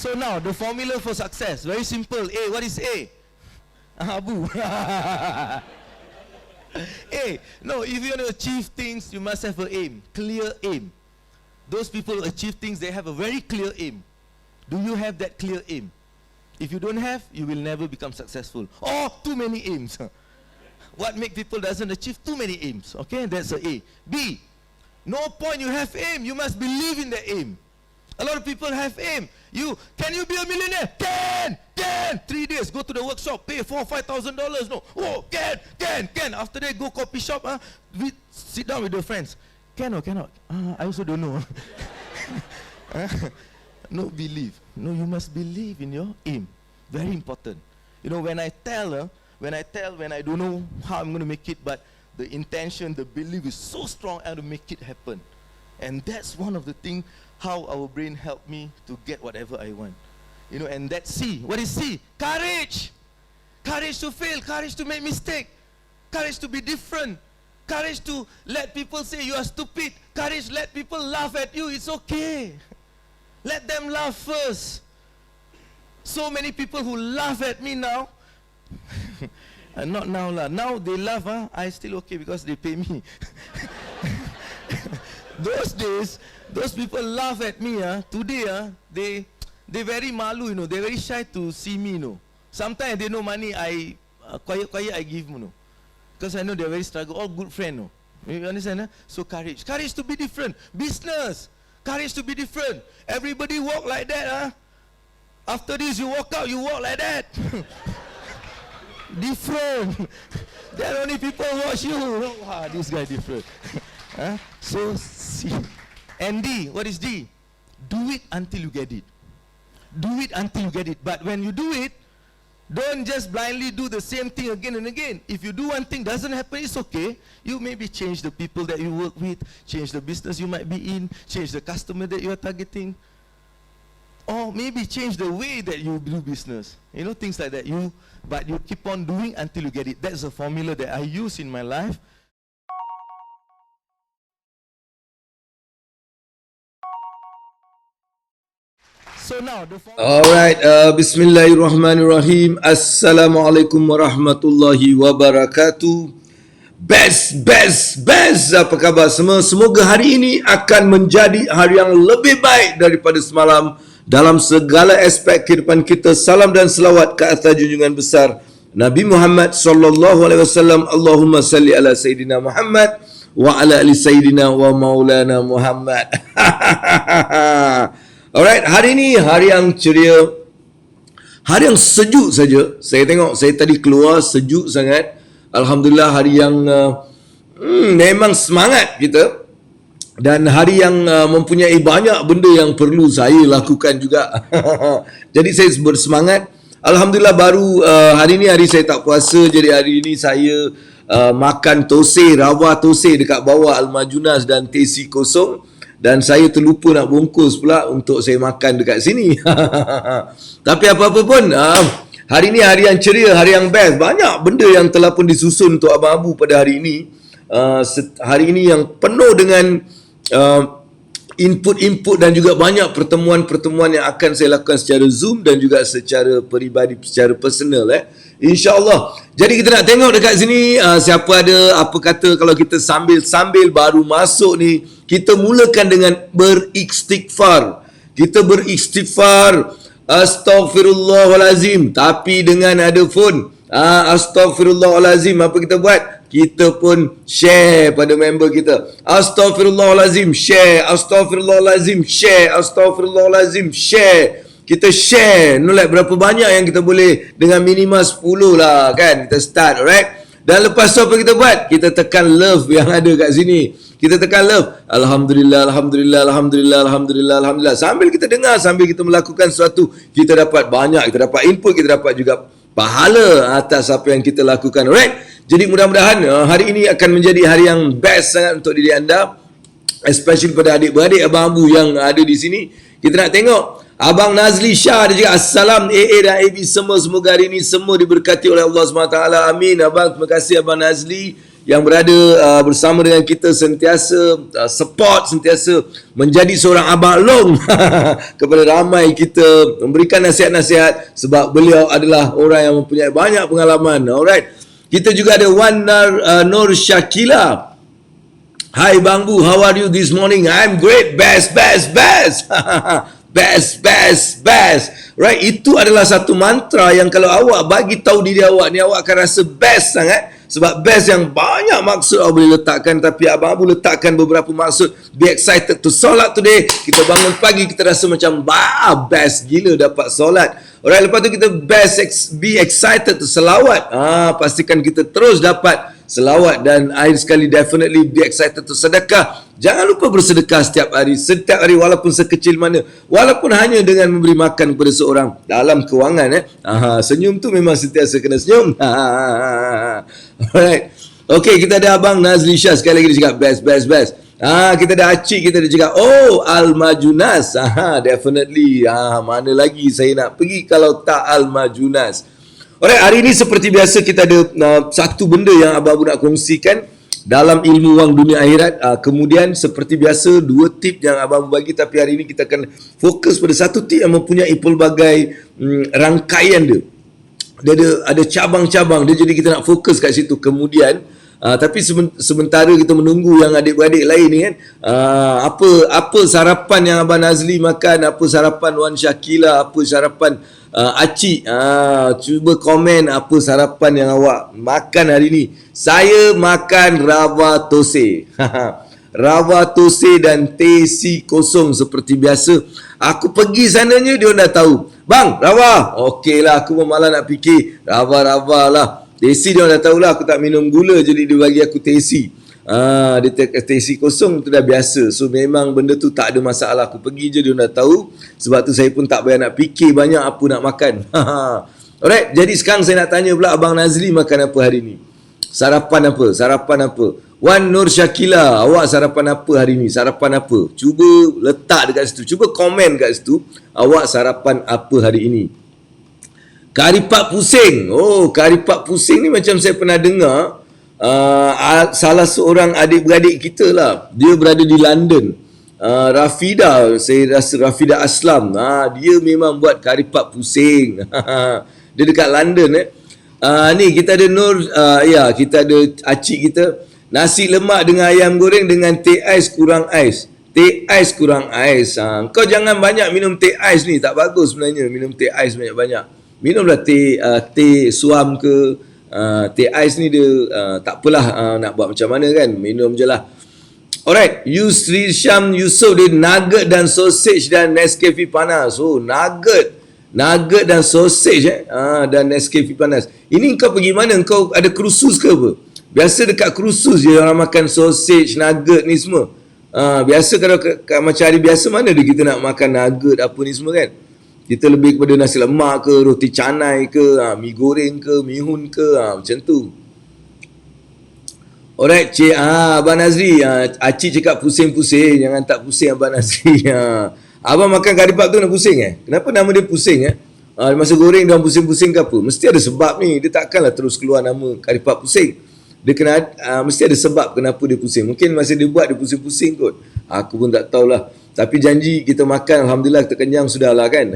So now the formula for success, very simple. A, what is A? Abu. A, no, if you want to achieve things, you must have an aim, clear aim. Those people who achieve things, they have a very clear aim. Do you have that clear aim? If you don't have, you will never become successful. Or too many aims. What make people doesn't achieve too many aims? Okay, that's a A. B, no point you have aim, you must believe in the aim. A lot of people have aim. Can you be a millionaire? Can. 3 days, go to the workshop, pay $4,000-$5,000. No, oh, can. After that, go coffee shop. Sit down with your friends. Can or cannot? I also don't know. No believe. No, you must believe in your aim. Very important. You know, when I don't know how I'm going to make it, but the intention, the belief is so strong, I want to make it happen. And that's one of the things how our brain helped me to get whatever I want. You know, and that's C. What is C? Courage. Courage to fail, courage to make mistake, courage to be different, courage to let people say you are stupid, courage let people laugh at you, it's okay. Let them laugh first. So many people who laugh at me now, and not now lah. Now they laugh, I still okay because they pay me. Those days, those people laugh at me. Today, they very malu, you know. They very shy to see me, you know. Sometimes they know money, I quiet I give, you know. Because I know they're very struggle. All good friend, no. You understand? So courage to be different. Business, courage to be different. Everybody walk like that, After this, you walk out, you walk like that. Different. Then only people watch you. Wow, this guy different. So C. And D, what is D? Do it until you get it. Do it until you get it. But when you do it, don't just blindly do the same thing again and again. If you do one thing, doesn't happen, it's okay. You maybe change the people that you work with, change the business you might be in, change the customer that you are targeting, or maybe change the way that you do business. You know, things like that. But you keep on doing until you get it. That's a formula that I use in my life. So now the Alright, Bismillahirrahmanirrahim. Assalamualaikum warahmatullahi wabarakatuh. Best. Apa khabar semua? Semoga hari ini akan menjadi hari yang lebih baik daripada semalam dalam segala aspek kehidupan kita. Salam dan selawat ke atas junjungan besar Nabi Muhammad sallallahu alaihi wasallam. Allahumma salli ala Sayyidina Muhammad wa ala ali Sayyidina wa maulana Muhammad. Alright, hari ini hari yang ceria, hari yang sejuk saja. Saya tengok, saya tadi keluar sejuk sangat. Alhamdulillah, hari yang memang semangat kita. Dan hari yang mempunyai banyak benda yang perlu saya lakukan juga. Jadi saya bersemangat. Alhamdulillah, baru hari ini hari saya tak puasa. Jadi hari ini saya makan tosai, rawa tosai dekat bawah Al-Majunas dan tesi kosong. Dan saya terlupa nak bungkus pula untuk saya makan dekat sini. Tapi apa-apa pun, hari ini hari yang ceria, hari yang best. Banyak benda yang telah pun disusun untuk Abang Abu pada hari ini. Hari ini yang penuh dengan input-input dan juga banyak pertemuan-pertemuan yang akan saya lakukan secara Zoom dan juga secara peribadi, secara personal. InsyaAllah. Jadi kita nak tengok dekat sini siapa ada apa kata kalau kita sambil baru masuk ni, kita mulakan dengan beristighfar. Kita beristighfar, astaghfirullahalazim, tapi dengan ada phone. Astaghfirullahalazim, apa kita buat? Kita pun share pada member kita. Astaghfirullahalazim, share. Astaghfirullahalazim, share. Astaghfirullahalazim, share. Kita share, like berapa banyak yang kita boleh, dengan minimal 10 lah kan. Kita start, alright. Dan lepas tu apa kita buat? Kita tekan love yang ada kat sini. Kita tekan love. Alhamdulillah, Alhamdulillah, Alhamdulillah, Alhamdulillah, Alhamdulillah. Sambil kita dengar, sambil kita melakukan sesuatu, kita dapat banyak, kita dapat input, kita dapat juga pahala atas apa yang kita lakukan, alright. Jadi mudah-mudahan hari ini akan menjadi hari yang best sangat untuk diri anda, especially pada adik-beradik Abang Abu yang ada di sini. Kita nak tengok Abang Nazli Shah ada juga. Assalam AA dan AB semua. Semoga hari ini semua diberkati oleh Allah SWT. Amin. Abang, terima kasih Abang Nazli. yang berada bersama dengan kita, sentiasa support, sentiasa menjadi seorang abang long kepada ramai kita, memberikan nasihat-nasihat sebab beliau adalah orang yang mempunyai banyak pengalaman. Alright. Kita juga ada Wan Nur Syakila. Hi Bang Bu, how are you this morning? I'm great, best. best. Right, itu adalah satu mantra yang kalau awak bagi tahu diri awak ni, awak akan rasa best sangat. Sebab best yang banyak maksud awak boleh letakkan, tapi Abang Abu letakkan beberapa maksud. Be excited to solat today. Kita bangun pagi, kita rasa macam best gila dapat solat. Alright, lepas tu kita be excited to selawat. Pastikan kita terus dapat selawat, dan akhir sekali definitely be excited to sedekah. Jangan lupa bersedekah setiap hari walaupun sekecil mana, walaupun hanya dengan memberi makan kepada seorang dalam kewangan. Senyum tu memang sentiasa kena senyum. Alright. Okay, kita ada Abang Nazli Shah, sekali lagi dia cakap best. Kita ada Acik, kita ada cakap Al-Majunas. Definitely. Mana lagi saya nak pergi kalau tak Al-Majunas. Alright, hari ini seperti biasa kita ada satu benda yang Abang Abu nak kongsikan dalam ilmu wang dunia akhirat. Kemudian seperti biasa 2 tip yang Abang Abu bagi, tapi hari ini kita akan fokus pada satu tip yang mempunyai pelbagai rangkaian dia. Dia ada cabang-cabang dia, jadi kita nak fokus kat situ. Kemudian tapi sementara kita menunggu yang adik-beradik lain ni kan, apa sarapan yang Abang Nazli makan, apa sarapan Wan Syakila, apa sarapan Acik. Cuba komen apa sarapan yang awak makan hari ni. Saya makan rava tose. Rava tose dan teh si kosong seperti biasa. Aku pergi sananya dia dah tahu. Bang, rava. Okey lah, aku pun malah nak fikir rava lah. Teh-si dia dah tahulah aku tak minum gula, jadi dia bagi aku teh-si. Dia teh-si kosong tu dah biasa. So memang benda tu tak ada masalah. Aku pergi je dia dah tahu. Sebab tu saya pun tak payah nak fikir banyak apa nak makan. Alright, jadi sekarang saya nak tanya pula Abang Nazli makan apa hari ni? Sarapan apa? Wan Nur Syakila, awak sarapan apa hari ni? Sarapan apa? Cuba letak dekat situ. Cuba komen kat situ. Awak sarapan apa hari ini? Karipak pusing. Karipak pusing ni macam saya pernah dengar. Salah seorang adik-beradik kita lah. Dia berada di London. Rafida, saya rasa Rafida Aslam. Dia memang buat karipak pusing. Dia dekat London. Ni kita ada Nur, kita ada Acik kita. Nasi lemak dengan ayam goreng dengan teh ais kurang ais. Teh ais kurang ais. Kau jangan banyak minum teh ais ni. Tak bagus sebenarnya minum teh ais banyak-banyak. Minumlah teh suam ke, teh ais ni dia tak apalah, nak buat macam mana kan, minum je lah. Alright, Yusri Syam Yusof dia nugget dan sausage dan Nescafe panas. Nugget dan sausage dan Nescafe panas. Ini kau pergi mana? Kau ada krusus ke apa? Biasa dekat krusus je orang makan sausage, nugget ni semua. Biasa kalau macam hari biasa mana ada kita nak makan nugget apa ni semua kan. Kita lebih kepada nasi lemak ke, roti canai ke, mi goreng ke, mihun ke, macam tu. Alright, Abang Nazri, Acik cakap pusing-pusing, jangan tak pusing Abang Nazri. Abang makan karipak tu nak pusing Kenapa nama dia pusing masa goreng dia pusing-pusing ke apa? Mesti ada sebab ni, dia takkanlah terus keluar nama karipak pusing. Dia kena mesti ada sebab kenapa dia pusing. Mungkin masa dia buat dia pusing-pusing kot. Aku pun tak tahulah. Tapi janji kita makan, alhamdulillah kita kenyang sudah lah kan.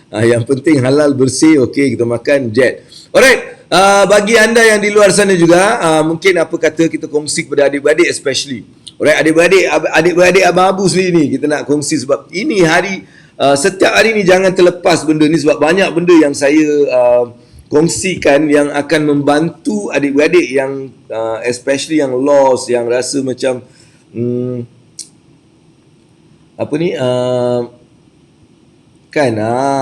Yang penting halal, bersih, okey kita makan jet. Alright, bagi anda yang di luar sana juga, mungkin apa kata kita kongsi kepada adik-beradik especially. Alright, adik-beradik Abang Abu sendiri ni kita nak kongsi sebab ini hari, setiap hari ni jangan terlepas benda ni sebab banyak benda yang saya kongsikan yang akan membantu adik-beradik yang especially yang lost, yang rasa macam apa ni kan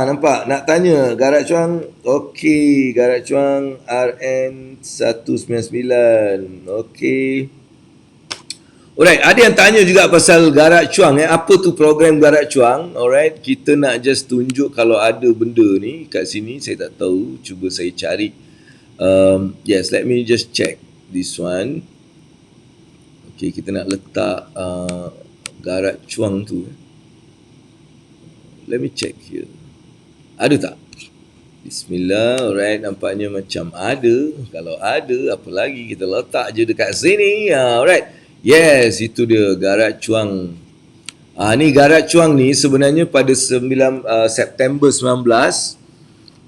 nampak nak tanya Garak Chuang. Okey, Garak Chuang RN 199. Okey, alright, ada yang tanya juga pasal Garak Chuang apa tu program Garak Chuang. Alright, kita nak just tunjuk kalau ada benda ni kat sini, saya tak tahu, cuba saya cari. Yes, let me just check this one. Okey, kita nak letak Garak Chuang tu. Let me check here. Ada tak? Bismillah. Alright, nampaknya macam ada. Kalau ada, apa lagi kita letak je dekat sini. Alright. Yes, itu dia Garat Chuang. Ni Garat Chuang ni sebenarnya pada 9 September 19.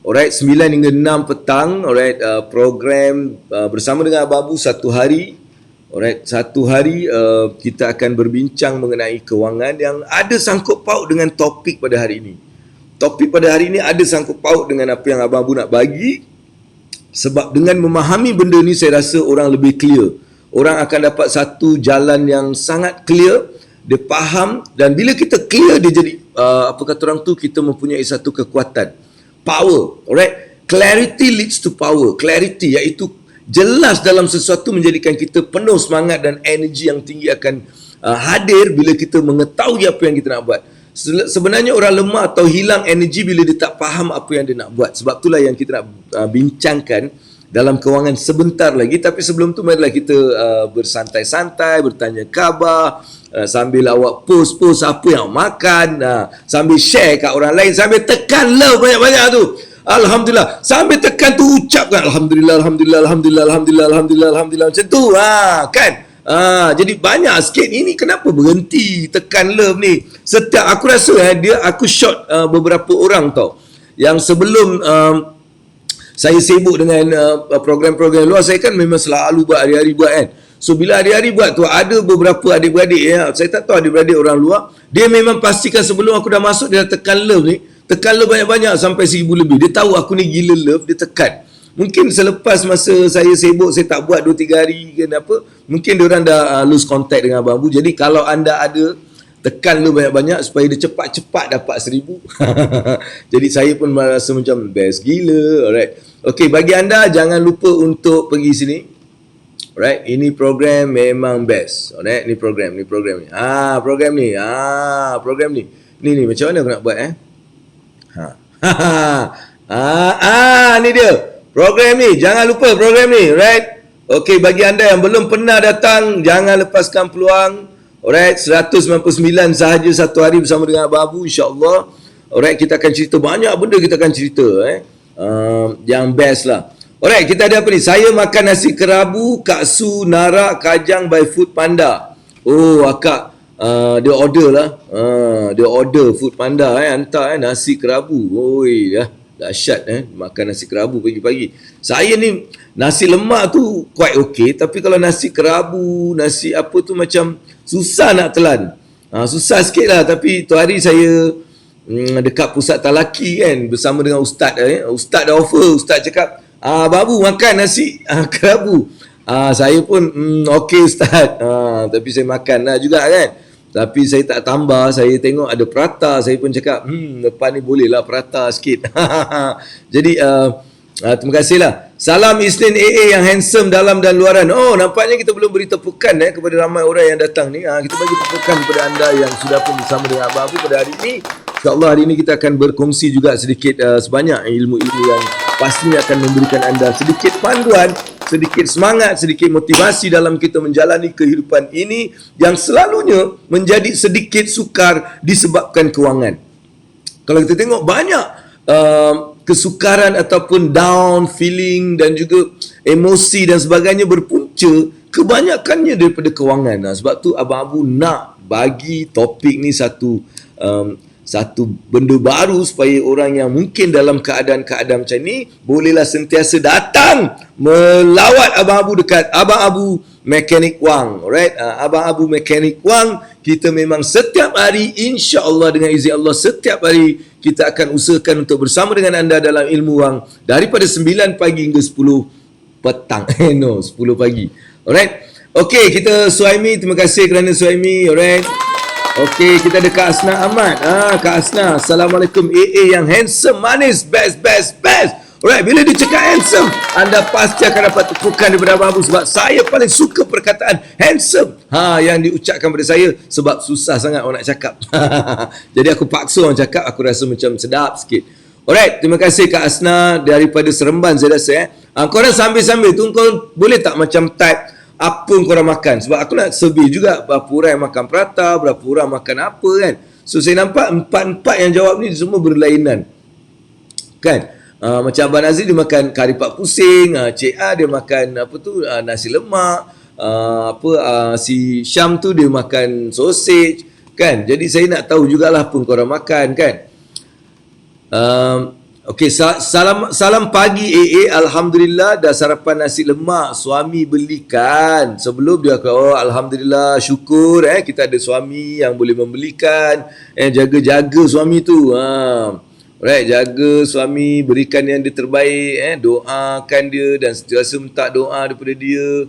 Alright, 9 hingga 6 petang. Alright, program bersama dengan Abang Abu satu hari. Alright, satu hari kita akan berbincang mengenai kewangan yang ada sangkut paut dengan topik pada hari ini. Topik pada hari ini ada sangkut paut dengan apa yang Abang Abu nak bagi. Sebab dengan memahami benda ni saya rasa orang lebih clear. Orang akan dapat satu jalan yang sangat clear. Dia faham, dan bila kita clear dia jadi apa kata orang tu, kita mempunyai satu kekuatan. Power. Alright. Clarity leads to power. Clarity iaitu jelas dalam sesuatu menjadikan kita penuh semangat dan energi yang tinggi akan hadir bila kita mengetahui apa yang kita nak buat. Sebenarnya orang lemah atau hilang energi bila dia tak faham apa yang dia nak buat. Sebab itulah yang kita nak bincangkan dalam kewangan sebentar lagi. Tapi sebelum tu marilah kita bersantai-santai, bertanya khabar, sambil awak post apa yang makan, sambil share kat orang lain, sambil tekan love banyak-banyak tu. Alhamdulillah. Sambil tekan tu ucapkan Alhamdulillah, Alhamdulillah, Alhamdulillah, Alhamdulillah, Alhamdulillah, Alhamdulillah. Macam tu. Kan? Jadi banyak sikit. Ini kenapa berhenti tekan love ni? Setiap aku rasa aku short beberapa orang tau. Yang sebelum saya sibuk dengan program-program luar, saya kan memang selalu buat hari-hari buat kan. So bila hari-hari buat tu ada beberapa adik-beradik saya tak tahu adik-beradik orang luar, dia memang pastikan sebelum aku dah masuk dia dah tekan love ni. Tekan love banyak-banyak sampai 1000 lebih. Dia tahu aku ni gila love, dia tekan. Mungkin selepas masa saya sibuk, saya tak buat 2-3 hari ke apa, mungkin diorang dah lose contact dengan Abang Abu. Jadi kalau anda ada, tekan lu banyak-banyak supaya dia cepat-cepat dapat 1000. Jadi saya pun merasa macam best gila. Alright. Okay, bagi anda jangan lupa untuk pergi sini. Alright, ini program memang best. Alright, ni program ni. Program ni. Ni macam mana aku nak buat ni dia. Program ni, jangan lupa program ni, right? Okey, bagi anda yang belum pernah datang, jangan lepaskan peluang. Alright, 199 sahaja satu hari bersama dengan Abang Abu, insya-Allah. Alright, kita akan cerita banyak benda, kita akan cerita yang best lah. Alright, kita ada apa ni? Saya makan nasi kerabu, Kak Su, Nara, Kajang by Food Panda. Oh, akak dia order lah. Dia order Food Panda hantar nasi kerabu. Oi, dahsyat makan nasi kerabu pagi-pagi. Saya ni nasi lemak tu quite okay, tapi kalau nasi kerabu, nasi apa tu macam susah nak telan. Susah sikit lah. Tapi tu hari saya dekat pusat talaki kan, bersama dengan ustaz ustaz dah offer, ustaz cakap babu makan nasi kerabu. Saya pun okey ustaz. Tapi saya makan lah juga kan. Tapi saya tak tambah. Saya tengok ada prata, saya pun cakap lepas ni boleh lah prata sikit. Jadi terima kasih lah. Salam Isnin AA yang handsome dalam dan luaran. Oh, nampaknya kita belum beri tepukan kepada ramai orang yang datang ni. Kita bagi tepukan kepada anda yang sudah pun bersama dengan Abang Abu pada hari ini. InsyaAllah hari ini kita akan berkongsi juga sedikit sebanyak ilmu-ilmu yang pastinya akan memberikan anda sedikit panduan, sedikit semangat, sedikit motivasi dalam kita menjalani kehidupan ini yang selalunya menjadi sedikit sukar disebabkan kewangan. Kalau kita tengok banyak kesukaran ataupun down feeling dan juga emosi dan sebagainya berpunca kebanyakannya daripada kewangan. Sebab tu Abang Abu nak bagi topik ni satu benda baru supaya orang yang mungkin dalam keadaan-keadaan macam ni bolehlah sentiasa datang melawat Abang Abu dekat Abang Abu Mekanik Wang. Alright, Abang Abu Mekanik Wang, kita memang setiap hari insya-Allah dengan izin Allah setiap hari kita akan usahakan untuk bersama dengan anda dalam ilmu wang daripada 9 pagi hingga 10 petang. 10 pagi. Alright. Okey, kita Suhaimi, terima kasih kerana Suhaimi. Alright. Okey, kita ada Kak Asna Ahmad. Kak Asna, Assalamualaikum. AA yang handsome, manis, best. Alright, bila dia cakap handsome, anda pasti akan dapat tepukan daripada Abang Abu sebab saya paling suka perkataan handsome. Yang diucapkan pada saya sebab susah sangat orang nak cakap. Jadi aku paksa orang cakap, aku rasa macam sedap sikit. Alright, terima kasih Kak Asna daripada Seremban saya rasa. Korang sambil-sambil tu, kau boleh tak macam type apa yang korang makan, sebab aku nak survey juga berapa orang yang makan prata, berapa orang makan apa kan. So saya nampak empat-empat yang jawab ni semua berlainan kan. Macam Abang Nazri dia makan kari pak pusing, Cik A dia makan apa tu, nasi lemak, si Syam tu dia makan sausage kan. Jadi saya nak tahu jugalah pun korang makan kan. Okey, salam pagi AA. Alhamdulillah dah sarapan nasi lemak suami belikan. Sebelum dia kata, oh alhamdulillah, syukur kita ada suami yang boleh membelikan. Jaga-jaga suami tu. Right, jaga suami, berikan yang dia terbaik, doakan dia dan sentiasa minta doa daripada dia.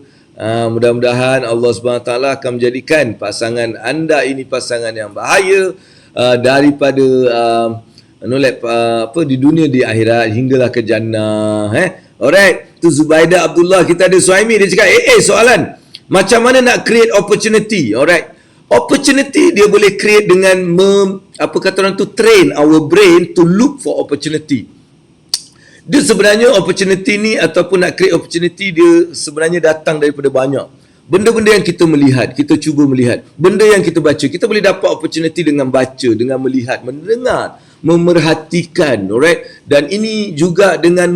Mudah-mudahan Allah SWT akan menjadikan pasangan anda ini pasangan yang bahagia daripada di dunia, di akhirat hinggalah ke jannah. Alright, tu Zubaidah Abdullah. Kita ada Suhaimi, dia cakap soalan macam mana nak create opportunity. Alright, opportunity dia boleh create dengan train our brain to look for opportunity. Dia sebenarnya opportunity ni ataupun nak create opportunity, dia sebenarnya datang daripada banyak benda-benda yang kita melihat, kita cuba melihat. Benda yang kita baca, kita boleh dapat opportunity dengan baca, dengan melihat, mendengar, memerhatikan. Alright, dan ini juga dengan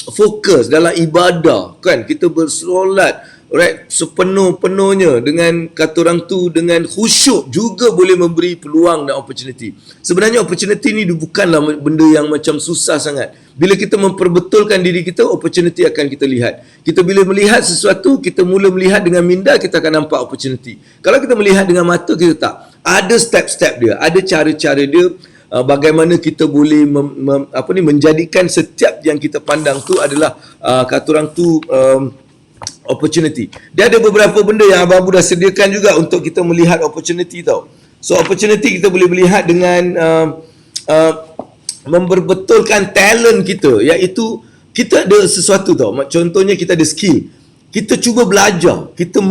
fokus dalam ibadah kan. Kita bersolat, alright, sepenuh-penuhnya dengan kata orang tu, dengan khusyuk juga boleh memberi peluang dan opportunity. Sebenarnya opportunity ni bukanlah benda yang macam susah sangat. Bila kita memperbetulkan diri kita, opportunity akan kita lihat. Kita bila melihat sesuatu, kita mula melihat dengan minda, kita akan nampak opportunity. Kalau kita melihat dengan mata, kita tak. Ada step-step dia, ada cara-cara dia, bagaimana kita boleh menjadikan setiap yang kita pandang tu adalah kata orang tu opportunity. Dia ada beberapa benda yang Abang Abu dah sediakan juga untuk kita melihat opportunity tau. So opportunity kita boleh melihat dengan memperbetulkan talent kita, iaitu kita ada sesuatu tau. Contohnya kita ada skill, kita cuba belajar, kita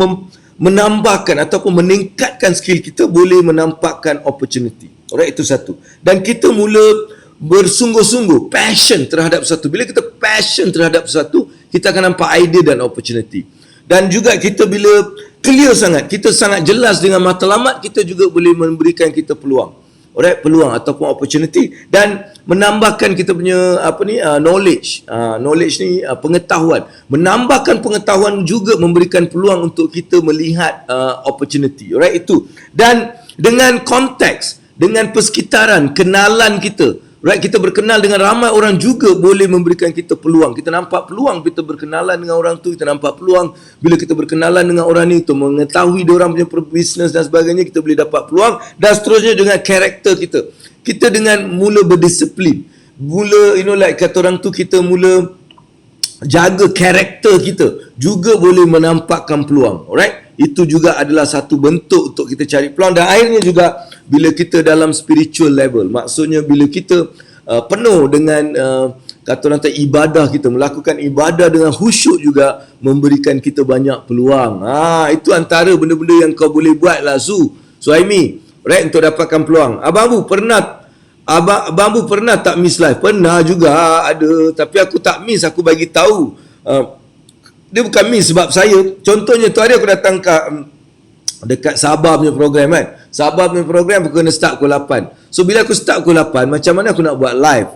menambahkan ataupun meningkatkan skill kita, boleh menampakkan opportunity. Alright, itu satu. Dan kita mula bersungguh-sungguh, passion terhadap sesuatu. Bila kita passion terhadap sesuatu, kita akan nampak idea dan opportunity. Dan juga kita bila clear sangat, kita sangat jelas dengan matlamat, kita juga boleh memberikan kita peluang. Alright, peluang ataupun opportunity, dan menambahkan kita punya knowledge. Knowledge ni pengetahuan. Menambahkan pengetahuan juga memberikan peluang untuk kita melihat opportunity. Alright, itu. Dan dengan konteks, dengan persekitaran, kenalan kita. Right, kita berkenal dengan ramai orang juga boleh memberikan kita peluang. Kita nampak peluang kita berkenalan dengan orang tu, kita nampak peluang bila kita berkenalan dengan orang ni untuk mengetahui dia orang punya bisnes dan sebagainya, kita boleh dapat peluang. Dan seterusnya dengan karakter kita. Kita dengan mula berdisiplin, mula kata orang tu, kita mula jaga karakter kita, juga boleh menampakkan peluang. Alright, itu juga adalah satu bentuk untuk kita cari peluang. Dan akhirnya juga bila kita dalam spiritual level, maksudnya bila kita penuh dengan kata orang tu ibadah, kita melakukan ibadah dengan khusyuk, juga memberikan kita banyak peluang. Itu antara benda-benda yang kau boleh buat lah Suhaimi, right, untuk dapatkan peluang. Abang Abu pernah tak miss live? Pernah juga ada, tapi aku tak miss, aku bagi tahu. Dia bukan miss sebab saya, contohnya tu hari aku datang dekat Sabah punya program kan. Sabah punya program aku kena start pukul 8. So bila aku start pukul 8, macam mana aku nak buat live?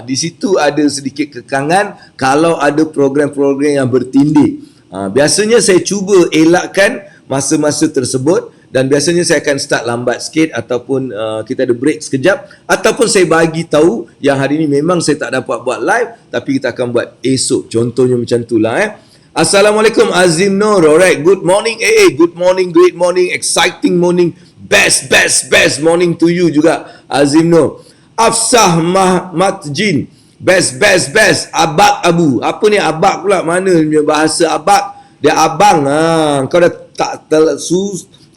Di situ ada sedikit kekangan kalau ada program-program yang bertindih. Biasanya saya cuba elakkan masa-masa tersebut, dan biasanya saya akan start lambat sikit, ataupun kita ada break sekejap, ataupun saya bagi tahu yang hari ni memang saya tak dapat buat live, tapi kita akan buat esok. Contohnya macam itulah. Assalamualaikum Azim Nur. Alright, good morning AA, good morning, great morning, exciting morning, best morning to you juga Azim Nur. Afsah Matjin, best. Abak Abu, apa ni abak pula, mana punya bahasa abak? Dia abang. Kau dah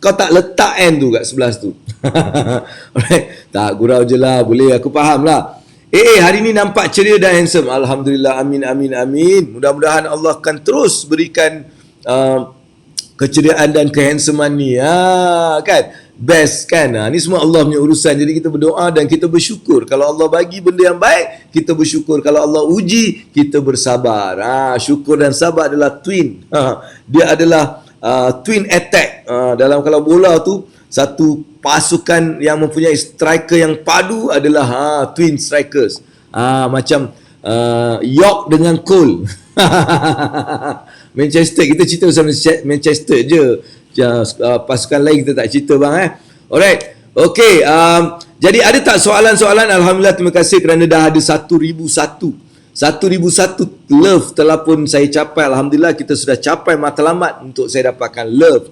kau tak letak N tu kat sebelah tu. Alright, tak gurau je lah, boleh, aku faham lah. Hari ni nampak ceria dan handsome. Alhamdulillah, amin. Mudah-mudahan Allah akan terus berikan keceriaan dan kehandsomean ni. Kan? Best kan? Ni semua Allah punya urusan. Jadi kita berdoa dan kita bersyukur. Kalau Allah bagi benda yang baik, kita bersyukur. Kalau Allah uji, kita bersabar. Syukur dan sabar adalah twin. Dia adalah twin attack. Dalam kalau bola tu, satu pasukan yang mempunyai striker yang padu adalah twin strikers. Macam York dengan Cole. Manchester, kita cerita pasal Manchester je. Pasukan lain kita tak cerita bang. Alright. Okay, jadi ada tak soalan-soalan? Alhamdulillah, terima kasih kerana dah ada 1001 love telah pun saya capai. Alhamdulillah, kita sudah capai matlamat untuk saya dapatkan love.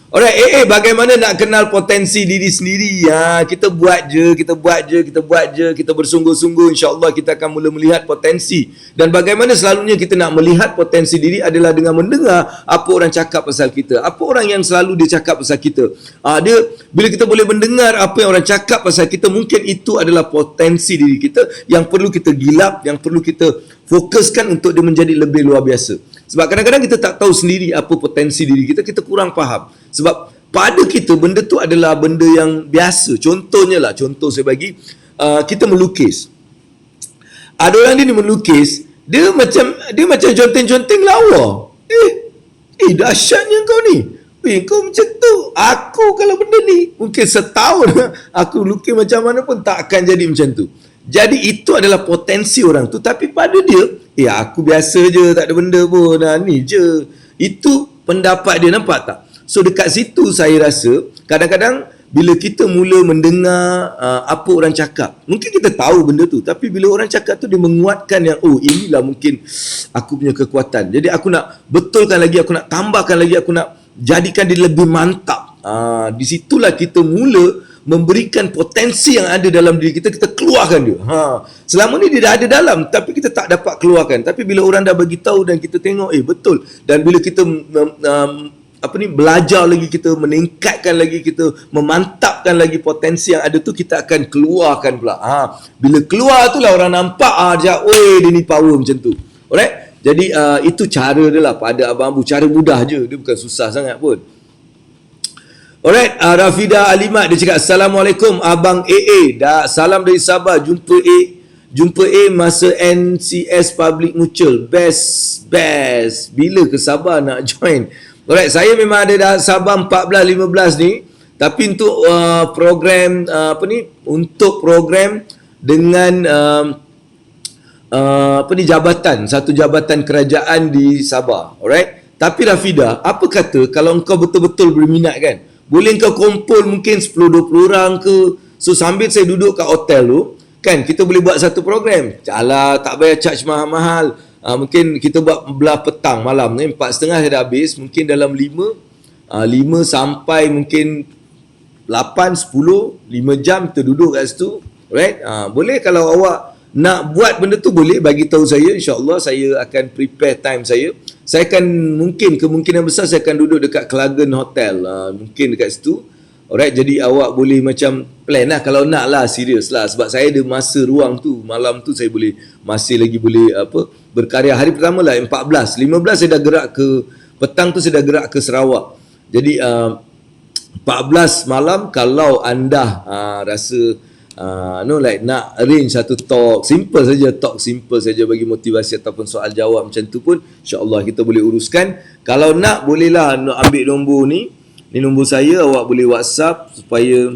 Alright, bagaimana nak kenal potensi diri sendiri? Kita buat je, kita bersungguh-sungguh, insya-Allah kita akan mula melihat potensi. Dan bagaimana selalunya kita nak melihat potensi diri adalah dengan mendengar apa orang cakap pasal kita. Apa orang yang selalu dia cakap pasal kita. Bila kita boleh mendengar apa yang orang cakap pasal kita, mungkin itu adalah potensi diri kita yang perlu kita gilap, yang perlu kita fokuskan untuk dia menjadi lebih luar biasa. Sebab kadang-kadang kita tak tahu sendiri apa potensi diri kita, kita kurang faham. Sebab pada kita benda tu adalah benda yang biasa. Contohnya lah, contoh saya bagi, kita melukis. Ada orang dia ni melukis, dia macam conteng-conteng lawa. Dahsyatnya kau ni. Kau macam tu. Aku kalau benda ni, mungkin setahun aku lukis macam mana pun tak akan jadi macam tu. Jadi itu adalah potensi orang tu. Tapi pada dia, aku biasa je, tak ada benda pun, ni je. Itu pendapat dia, nampak tak? So dekat situ saya rasa kadang-kadang bila kita mula mendengar apa orang cakap, mungkin kita tahu benda tu, tapi bila orang cakap tu dia menguatkan yang inilah mungkin aku punya kekuatan. Jadi aku nak betulkan lagi, aku nak tambahkan lagi, aku nak jadikan dia lebih mantap. Di situlah kita mula memberikan potensi yang ada dalam diri kita, kita keluarkan dia. Selama ni dia dah ada dalam, tapi kita tak dapat keluarkan. Tapi bila orang dah bagi tahu dan kita tengok, betul. Dan bila kita belajar lagi, kita meningkatkan lagi, kita memantapkan lagi potensi yang ada tu, kita akan keluarkan pula. Bila keluar tu lah orang nampak, dia ni power macam tu. Alright? Jadi itu cara dia lah pada Abang Abu. Cara mudah je, dia bukan susah sangat pun. Alright, Rafidah Alimat dia cakap, Assalamualaikum Abang AA. Salam dari Sabah. Jumpa masa NCS Public Mutual. Best. Bila ke Sabah nak join? Alright, saya memang ada dah Sabah 14-15 ni. Tapi untuk program untuk program dengan jabatan, satu jabatan kerajaan di Sabah. Alright. Tapi Rafidah, apa kata kalau engkau betul-betul berminat kan? Boleh kau kumpul mungkin 10-20 orang ke. So sambil saya duduk kat hotel tu, kan, kita boleh buat satu program. Alah, tak payah charge mahal-mahal. Mungkin kita buat belah petang malam ni, 4:30 saya dah habis. Mungkin dalam 5 sampai mungkin 8, 10, 5 jam kita duduk kat situ. Right? Boleh kalau awak nak buat benda tu, boleh bagi tahu saya. InsyaAllah saya akan prepare time saya. Saya akan kemungkinan besar saya akan duduk dekat Klagen Hotel. Mungkin dekat situ. Alright, jadi awak boleh macam plan lah kalau nak lah, serius lah. Sebab saya ada masa ruang tu. Malam tu saya masih lagi boleh berkarya. Hari pertama lah 14. 15 saya dah gerak ke, petang tu saya dah gerak ke Sarawak. Jadi 14 malam kalau anda rasa nak arrange satu talk simple saja bagi motivasi ataupun soal jawab macam tu pun, insya-Allah kita boleh uruskan. Kalau nak, bolehlah nak ambil nombor ni nombor saya, awak boleh WhatsApp supaya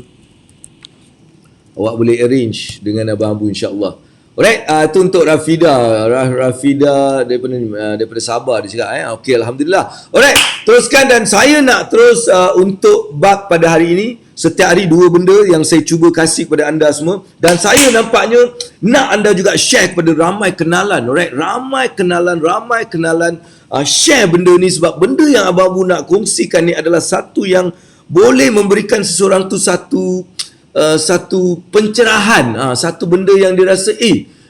awak boleh arrange dengan Abang Abu, insya-Allah. Alright, itu untuk Rafidah daripada Sabah dia cakap. Okey, alhamdulillah. Alright, teruskan. Dan saya nak terus untuk bab pada hari ini, setiap hari 2 benda yang saya cuba kasih kepada anda semua, dan saya nampaknya nak anda juga share kepada ramai kenalan. Alright, ramai kenalan share benda ni, sebab benda yang Abang Abu nak kongsikan ni adalah satu yang boleh memberikan seseorang tu satu pencerahan, satu benda yang dia rasa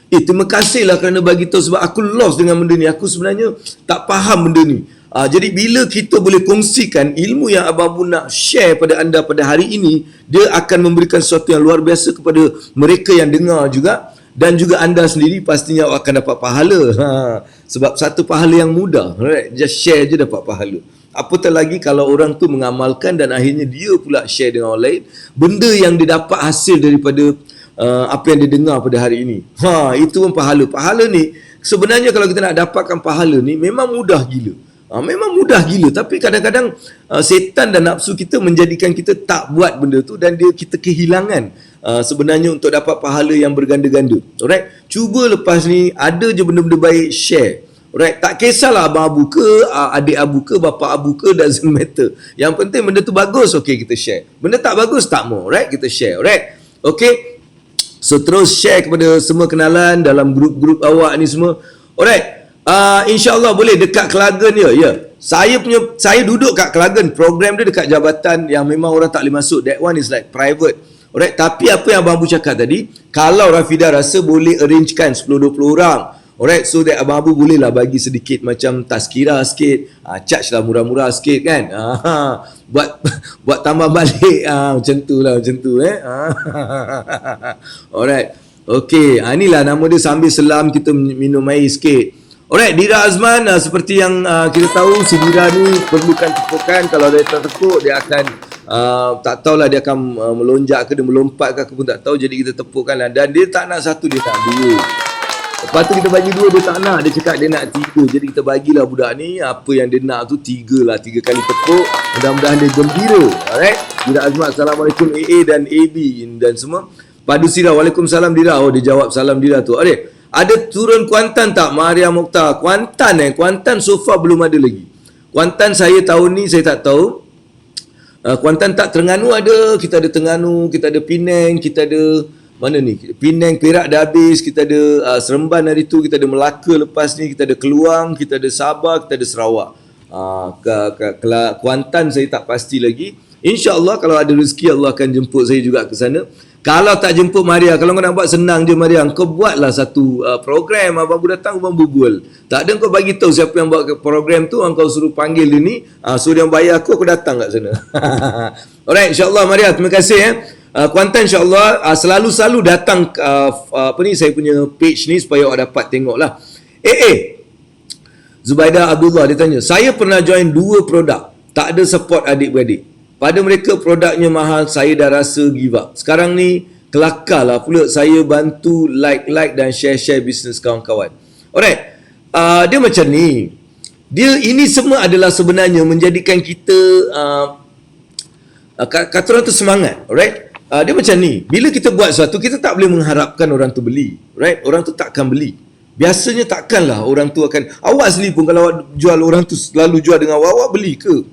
terima kasihlah kerana bagi tahu, sebab aku lost dengan benda ni, aku sebenarnya tak faham benda ni. Jadi bila kita boleh kongsikan ilmu yang Abang Abu nak share pada anda pada hari ini, dia akan memberikan sesuatu yang luar biasa kepada mereka yang dengar juga, dan juga anda sendiri pastinya akan dapat pahala. Sebab satu pahala yang mudah, right? Just share je dapat pahala. Apatah lagi kalau orang tu mengamalkan dan akhirnya dia pula share dengan orang lain benda yang dia dapat hasil daripada apa yang dia dengar pada hari ini. Itu pun pahala. Pahala ni sebenarnya kalau kita nak dapatkan pahala ni memang mudah gila. Memang mudah gila, tapi kadang-kadang setan dan nafsu kita menjadikan kita tak buat benda tu, dan kita kehilangan sebenarnya untuk dapat pahala yang berganda-ganda. Alright, cuba lepas ni ada je benda-benda baik, share. Alright, tak kisahlah abang abu ke, adik abu ke, bapa abu ke, doesn't matter. Yang penting benda tu bagus, okay, kita share. Benda tak bagus, tak mau, alright, kita share. Alright, okay. So terus share kepada semua kenalan dalam grup-grup awak ni semua. Alright, InsyaAllah boleh dekat Kelagen ya. Ya, saya duduk kat Kelagen. Program dia dekat jabatan yang memang orang tak boleh masuk. That one is like private. Alright, tapi apa yang Abang Abu cakap tadi, kalau Rafidah rasa boleh arrangekan 10-20 orang, alright, so that Abang Abu boleh lah bagi sedikit macam tazkirah sikit, charge lah murah-murah sikit kan, buat tambah balik, macam tu lah, macam tu alright, okay, inilah nama dia, sambil selam kita minum air sikit. Alright, Dira Azman, seperti yang kita tahu, si Dira ni perlukan tepukan. Kalau dia tertepuk, dia akan tak tahulah dia akan melonjak ke, dia melompat ke, aku pun tak tahu. Jadi kita tepukkan lah. Dan dia tak nak satu, dia nak dua. Lepas tu kita bagi dua, dia tak nak. Dia cakap dia nak tiga. Jadi kita bagilah budak ni apa yang dia nak tu, tiga lah. 3 kali tepuk. Mudah-mudahan dia gembira. Alright, Dira Azman, Assalamualaikum AA dan AB dan semua. Padu Sira, Waalaikumsalam Dira. Oh, dia jawab salam Dira tu. Alright, ada turun Kuantan tak, Maria Mokhtar? Kuantan so far belum ada lagi. Kuantan saya tahun ni saya tak tahu. Kuantan tak, Terengganu ada, kita ada Terengganu, kita ada Penang, kita ada mana ni? Penang, Perak dah habis, kita ada Seremban hari tu, kita ada Melaka lepas ni, kita ada Keluang, kita ada Sabah, kita ada Sarawak. Kuantan saya tak pasti lagi. InsyaAllah kalau ada rezeki Allah akan jemput saya juga ke sana. Kalau tak jemput Maria, kalau kau nak buat senang je Maria, kau buatlah satu program, Abang Abu datang, Abang berbual. Tak ada kau bagi tahu siapa yang buat program tu, kau suruh panggil dia ni, suruh dia bayar aku datang kat sana. Alright, insyaAllah Maria, terima kasih Kuantan, insyaAllah selalu datang apa ni, saya punya page ni supaya awak dapat tengok lah. Zubaidah Abdullah dia tanya, saya pernah join 2 produk, tak ada support adik-beradik. Pada mereka produknya mahal, saya dah rasa give up. Sekarang ni kelakar lah pula saya bantu like dan share bisnes kawan-kawan. Alright, dia macam ni. Ini semua adalah sebenarnya menjadikan kita kata orang tu semangat. Alright, dia macam ni. Bila kita buat sesuatu, kita tak boleh mengharapkan orang tu beli. Right, orang tu tak akan beli. Biasanya takkanlah orang tu akan. Awak sendiri pun kalau awak jual, orang tu selalu jual dengan awak beli ke?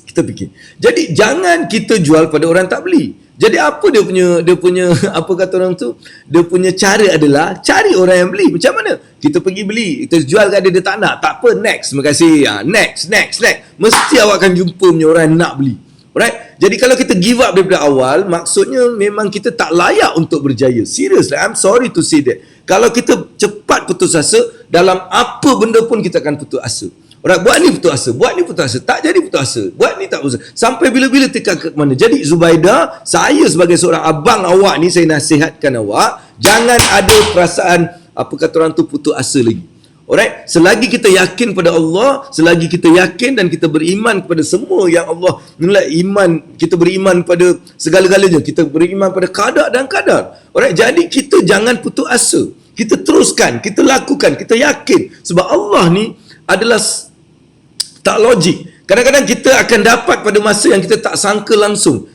Kita fikir. Jadi jangan kita jual pada orang tak beli. Jadi apa dia punya apa kata orang tu? Dia punya cara adalah cari orang yang beli. Macam mana? Kita pergi beli, kita jual kat dia tak nak. Tak apa, next. Terima kasih. Next. Mesti awak akan jumpa punya orang yang nak beli. Alright? Jadi kalau kita give up daripada awal, maksudnya memang kita tak layak untuk berjaya. Seriously, I'm sorry to say that. Kalau kita cepat putus asa, dalam apa benda pun kita akan putus asa. Orang buat ni putus asa, tak jadi putus asa, buat ni tak putus asa. Sampai bila-bila tingkat ke mana. Jadi Zubaidah, saya sebagai seorang abang awak ni, saya nasihatkan awak, jangan ada perasaan apa kata orang tu putus asa lagi. Alright, selagi kita yakin pada Allah, selagi kita yakin dan kita beriman kepada semua yang Allah nilai iman, kita beriman pada segala-galanya, kita beriman pada qada dan qadar. Alright, jadi kita jangan putus asa. Kita teruskan, kita lakukan, kita yakin sebab Allah ni adalah tak logik. Kadang-kadang kita akan dapat pada masa yang kita tak sangka langsung.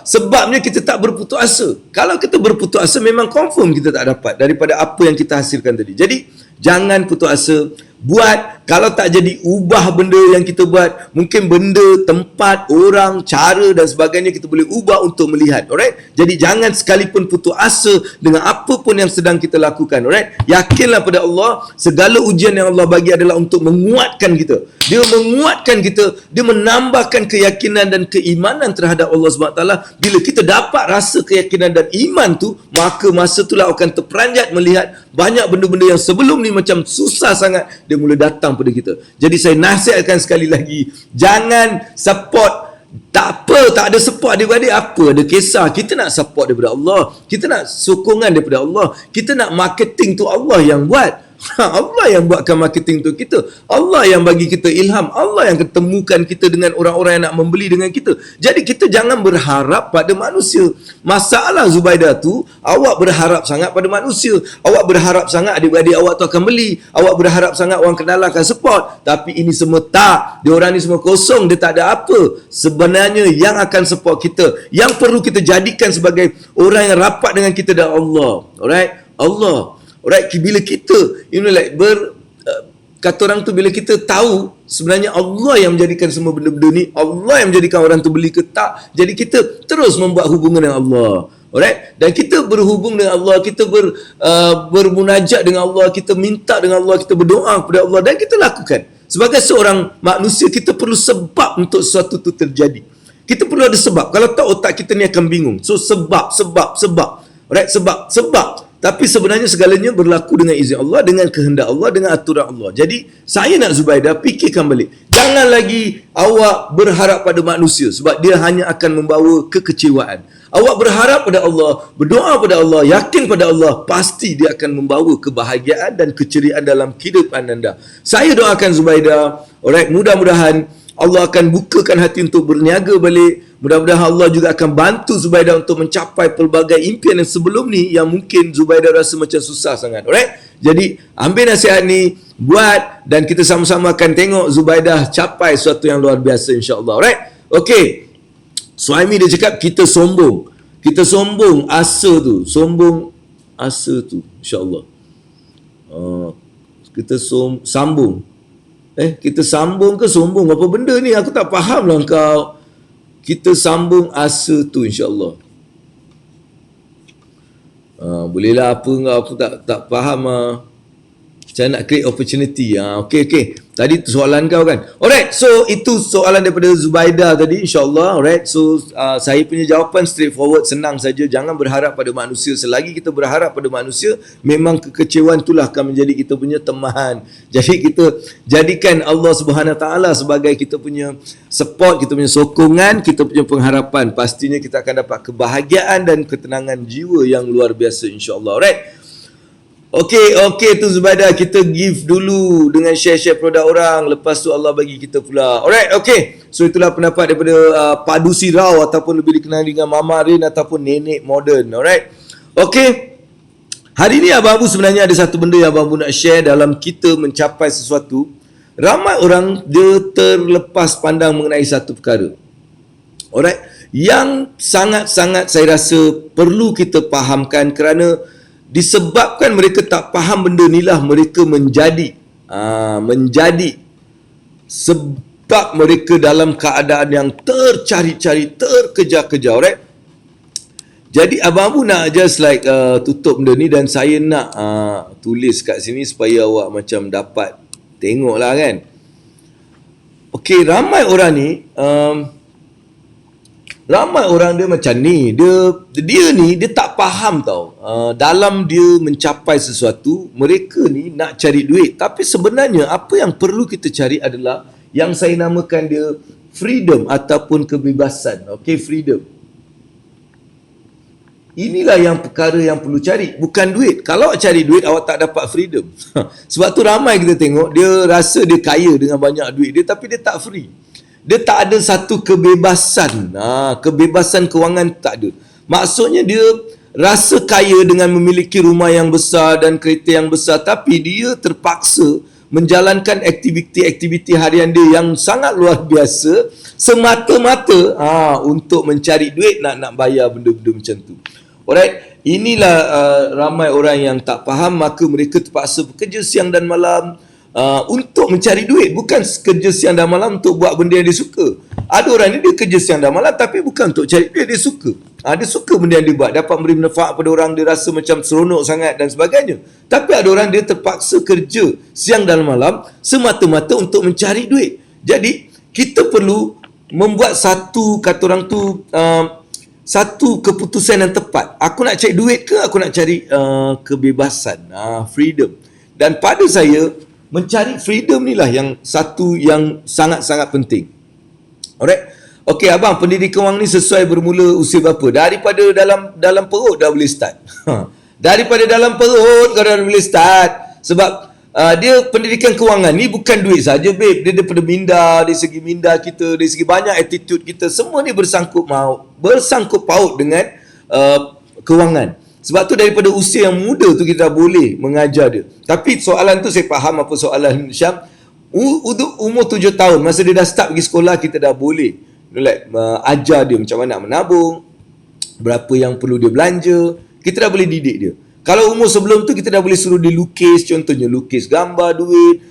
Sebabnya kita tak berputus asa. Kalau kita berputus asa, memang confirm kita tak dapat daripada apa yang kita hasilkan tadi. Jadi jangan putus asa. Buat, kalau tak jadi, ubah benda yang kita buat. Mungkin benda, tempat, orang, cara dan sebagainya kita boleh ubah untuk melihat. Alright? Jadi jangan sekalipun putus asa dengan apa pun yang sedang kita lakukan. Alright? Yakinlah pada Allah, segala ujian yang Allah bagi adalah untuk menguatkan kita. Dia menguatkan kita, dia menambahkan keyakinan dan keimanan terhadap Allah SWT. Bila kita dapat rasa keyakinan dan iman tu, maka masa itulah akan terperanjat melihat banyak benda-benda yang sebelum ni macam susah sangat, dia mula datang pada kita. Jadi saya nasihatkan sekali lagi, jangan support. Tak apa, tak ada support adik-adik, apa ada kisah. Kita nak support daripada Allah, kita nak sokongan daripada Allah, kita nak marketing tu Allah yang buat. Allah yang buatkan marketing untuk kita. Allah yang bagi kita ilham. Allah yang ketemukan kita dengan orang-orang yang nak membeli dengan kita. Jadi kita jangan berharap pada manusia. Masalah Zubaidah tu, awak berharap sangat pada manusia. Awak berharap sangat adik-adik awak tu akan beli. Awak berharap sangat orang kenalan akan support. Tapi ini semua tak. Dia orang ni semua kosong. Dia tak ada apa. Sebenarnya yang akan support kita, yang perlu kita jadikan sebagai orang yang rapat dengan kita adalah Allah. Alright? Allah. Alright, bila kita kata orang tu, bila kita tahu sebenarnya Allah yang menjadikan semua benda-benda ni, Allah yang menjadikan orang tu beli ke tak, jadi kita terus membuat hubungan dengan Allah. Alright, dan kita berhubung dengan Allah, kita bermunajat dengan Allah, kita minta dengan Allah, kita berdoa kepada Allah, dan kita lakukan. Sebagai seorang manusia, kita perlu sebab untuk sesuatu tu terjadi. Kita perlu ada sebab. Kalau tak, otak kita ni akan bingung. So sebab. Alright, sebab. Tapi sebenarnya segalanya berlaku dengan izin Allah, dengan kehendak Allah, dengan aturan Allah. Jadi, saya nak Zubaidah fikirkan balik. Jangan lagi awak berharap pada manusia, sebab dia hanya akan membawa kekecewaan. Awak berharap pada Allah, berdoa pada Allah, yakin pada Allah, pasti dia akan membawa kebahagiaan dan keceriaan dalam kehidupan anda. Saya doakan Zubaidah, alright, mudah-mudahan Allah akan bukakan hati untuk berniaga balik. Mudah-mudahan Allah juga akan bantu Zubaidah untuk mencapai pelbagai impian yang sebelum ni yang mungkin Zubaidah rasa macam susah sangat. Alright? Jadi, ambil nasihat ni, buat, dan kita sama-sama akan tengok Zubaidah capai sesuatu yang luar biasa, insyaAllah. Alright? Okay. Suami dia cakap, kita sombong. Kita sombong asa tu. Sombong asa tu, insyaAllah. Kita sambung. Kita sambung ke sombong? Apa benda ni? Aku tak faham lah kau. Kita sambung asa tu, insyaAllah. Bolehlah apa kau? Aku tak faham. Macam nak create opportunity. Okay. Tadi soalan kau kan. Alright, so itu soalan daripada Zubaidah tadi, insyaAllah. Alright, so saya punya jawapan straightforward, senang saja. Jangan berharap pada manusia. Selagi kita berharap pada manusia, memang kekecewaan itulah akan menjadi kita punya teman. Jadi kita jadikan Allah Subhanahu Taala sebagai kita punya support, kita punya sokongan, kita punya pengharapan. Pastinya kita akan dapat kebahagiaan dan ketenangan jiwa yang luar biasa, insyaAllah. Alright. Okay tu Zubaidah, kita give dulu dengan share-share produk orang, lepas tu Allah bagi kita pula. Alright, okay. So itulah pendapat daripada Padu Sirau ataupun lebih dikenal dengan Mama Rin ataupun Nenek Modern. Alright. Okay. Hari ni Abang Abu sebenarnya ada satu benda yang Abang Abu nak share dalam kita mencapai sesuatu. Ramai orang dia terlepas pandang mengenai satu perkara. Alright. Yang sangat-sangat saya rasa perlu kita fahamkan, kerana disebabkan mereka tak faham benda ni lah mereka menjadi sebab mereka dalam keadaan yang tercari-cari, terkejar-kejar. Alright? Jadi Abang Abu nak just like tutup benda ni, dan saya nak tulis kat sini supaya awak macam dapat tengok lah kan. Okay, ramai orang ni ramai orang dia macam ni, dia tak faham tau. Dalam dia mencapai sesuatu, mereka ni nak cari duit, tapi sebenarnya apa yang perlu kita cari adalah yang saya namakan dia freedom ataupun kebebasan. Okay, freedom. Inilah yang perkara yang perlu cari, bukan duit. Kalau awak cari duit, awak tak dapat freedom. Sebab tu ramai kita tengok, dia rasa dia kaya dengan banyak duit dia, tapi dia tak free. Dia tak ada satu kebebasan. Kebebasan kewangan tak ada. Maksudnya dia rasa kaya dengan memiliki rumah yang besar dan kereta yang besar, tapi dia terpaksa menjalankan aktiviti-aktiviti harian dia yang sangat luar biasa semata-mata untuk mencari duit, nak bayar benda-benda macam tu. Alright, inilah ramai orang yang tak faham, maka mereka terpaksa bekerja siang dan malam untuk mencari duit, bukan kerja siang dan malam untuk buat benda yang dia suka. Ada orang ni dia kerja siang dan malam tapi bukan untuk cari duit, dia suka. Dia suka benda yang dia buat, dapat memberi manfaat pada orang, dia rasa macam seronok sangat dan sebagainya. Tapi ada orang dia terpaksa kerja siang dan malam semata-mata untuk mencari duit. Jadi kita perlu membuat satu, kata orang tu, satu keputusan yang tepat. Aku nak cari duit ke aku nak cari kebebasan, freedom. Dan pada saya, mencari freedom ni lah yang satu yang sangat-sangat penting. Alright. Okey abang, pendidikan wang ni sesuai bermula usia berapa? Daripada dalam perut dah boleh start. Daripada dalam perut kau dah boleh start. Sebab dia pendidikan kewangan ni bukan duit saja, babe. Dia daripada minda, dari segi minda kita, dari segi banyak attitude kita, semua ni bersangkut paut dengan kewangan. Sebab tu daripada usia yang muda tu kita dah boleh mengajar dia. Tapi soalan tu saya faham apa soalan Syam. Umur 7 tahun, masa dia dah start pergi sekolah, kita dah boleh ajar dia macam mana nak menabung, berapa yang perlu dia belanja. Kita dah boleh didik dia. Kalau umur sebelum tu kita dah boleh suruh dia lukis, contohnya lukis gambar duit,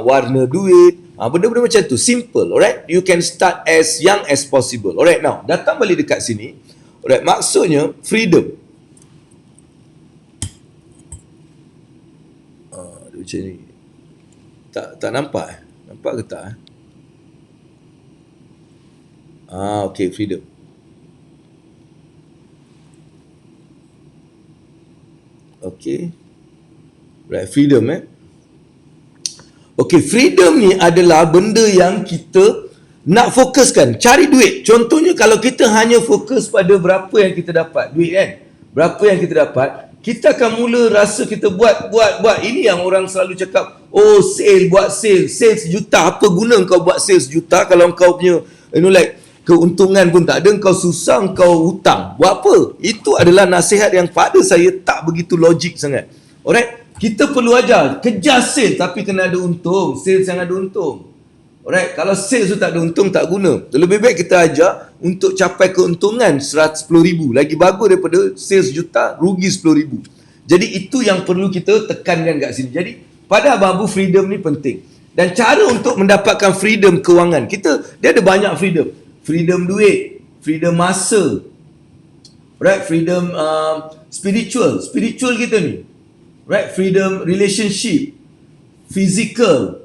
warna duit, benda-benda macam tu, simple. Alright, you can start as young as possible. Alright, now datang balik dekat sini. Alright, maksudnya freedom. Macam ni. Tak nampak Nampak ke tak? Okay, freedom. Okay. Right, freedom Okay, freedom ni adalah benda yang kita nak fokuskan. Cari duit. Contohnya kalau kita hanya fokus pada berapa yang kita dapat, duit kan? Berapa yang kita dapat, kita akan mula rasa kita buat. Ini yang orang selalu cakap, oh buat sale 1 juta. Apa guna kau buat sale 1 juta kalau kau punya keuntungan pun tak ada, kau susah, kau hutang. Buat apa? Itu adalah nasihat yang pada saya tak begitu logik sangat. Alright? Kita perlu ajar, kejar sale tapi kena ada untung. Sales yang ada untung. Alright? Kalau sales tu tak ada untung, tak guna. Lebih baik kita ajar untuk capai keuntungan 10,000. Lagi bagus daripada sales juta, rugi 10,000. Jadi itu yang perlu kita tekankan kat sini. Jadi pada Abang Abu, freedom ni penting. Dan cara untuk mendapatkan freedom kewangan, dia ada banyak freedom. Freedom duit, freedom masa, right? Freedom spiritual kita ni, right? Freedom relationship, physical.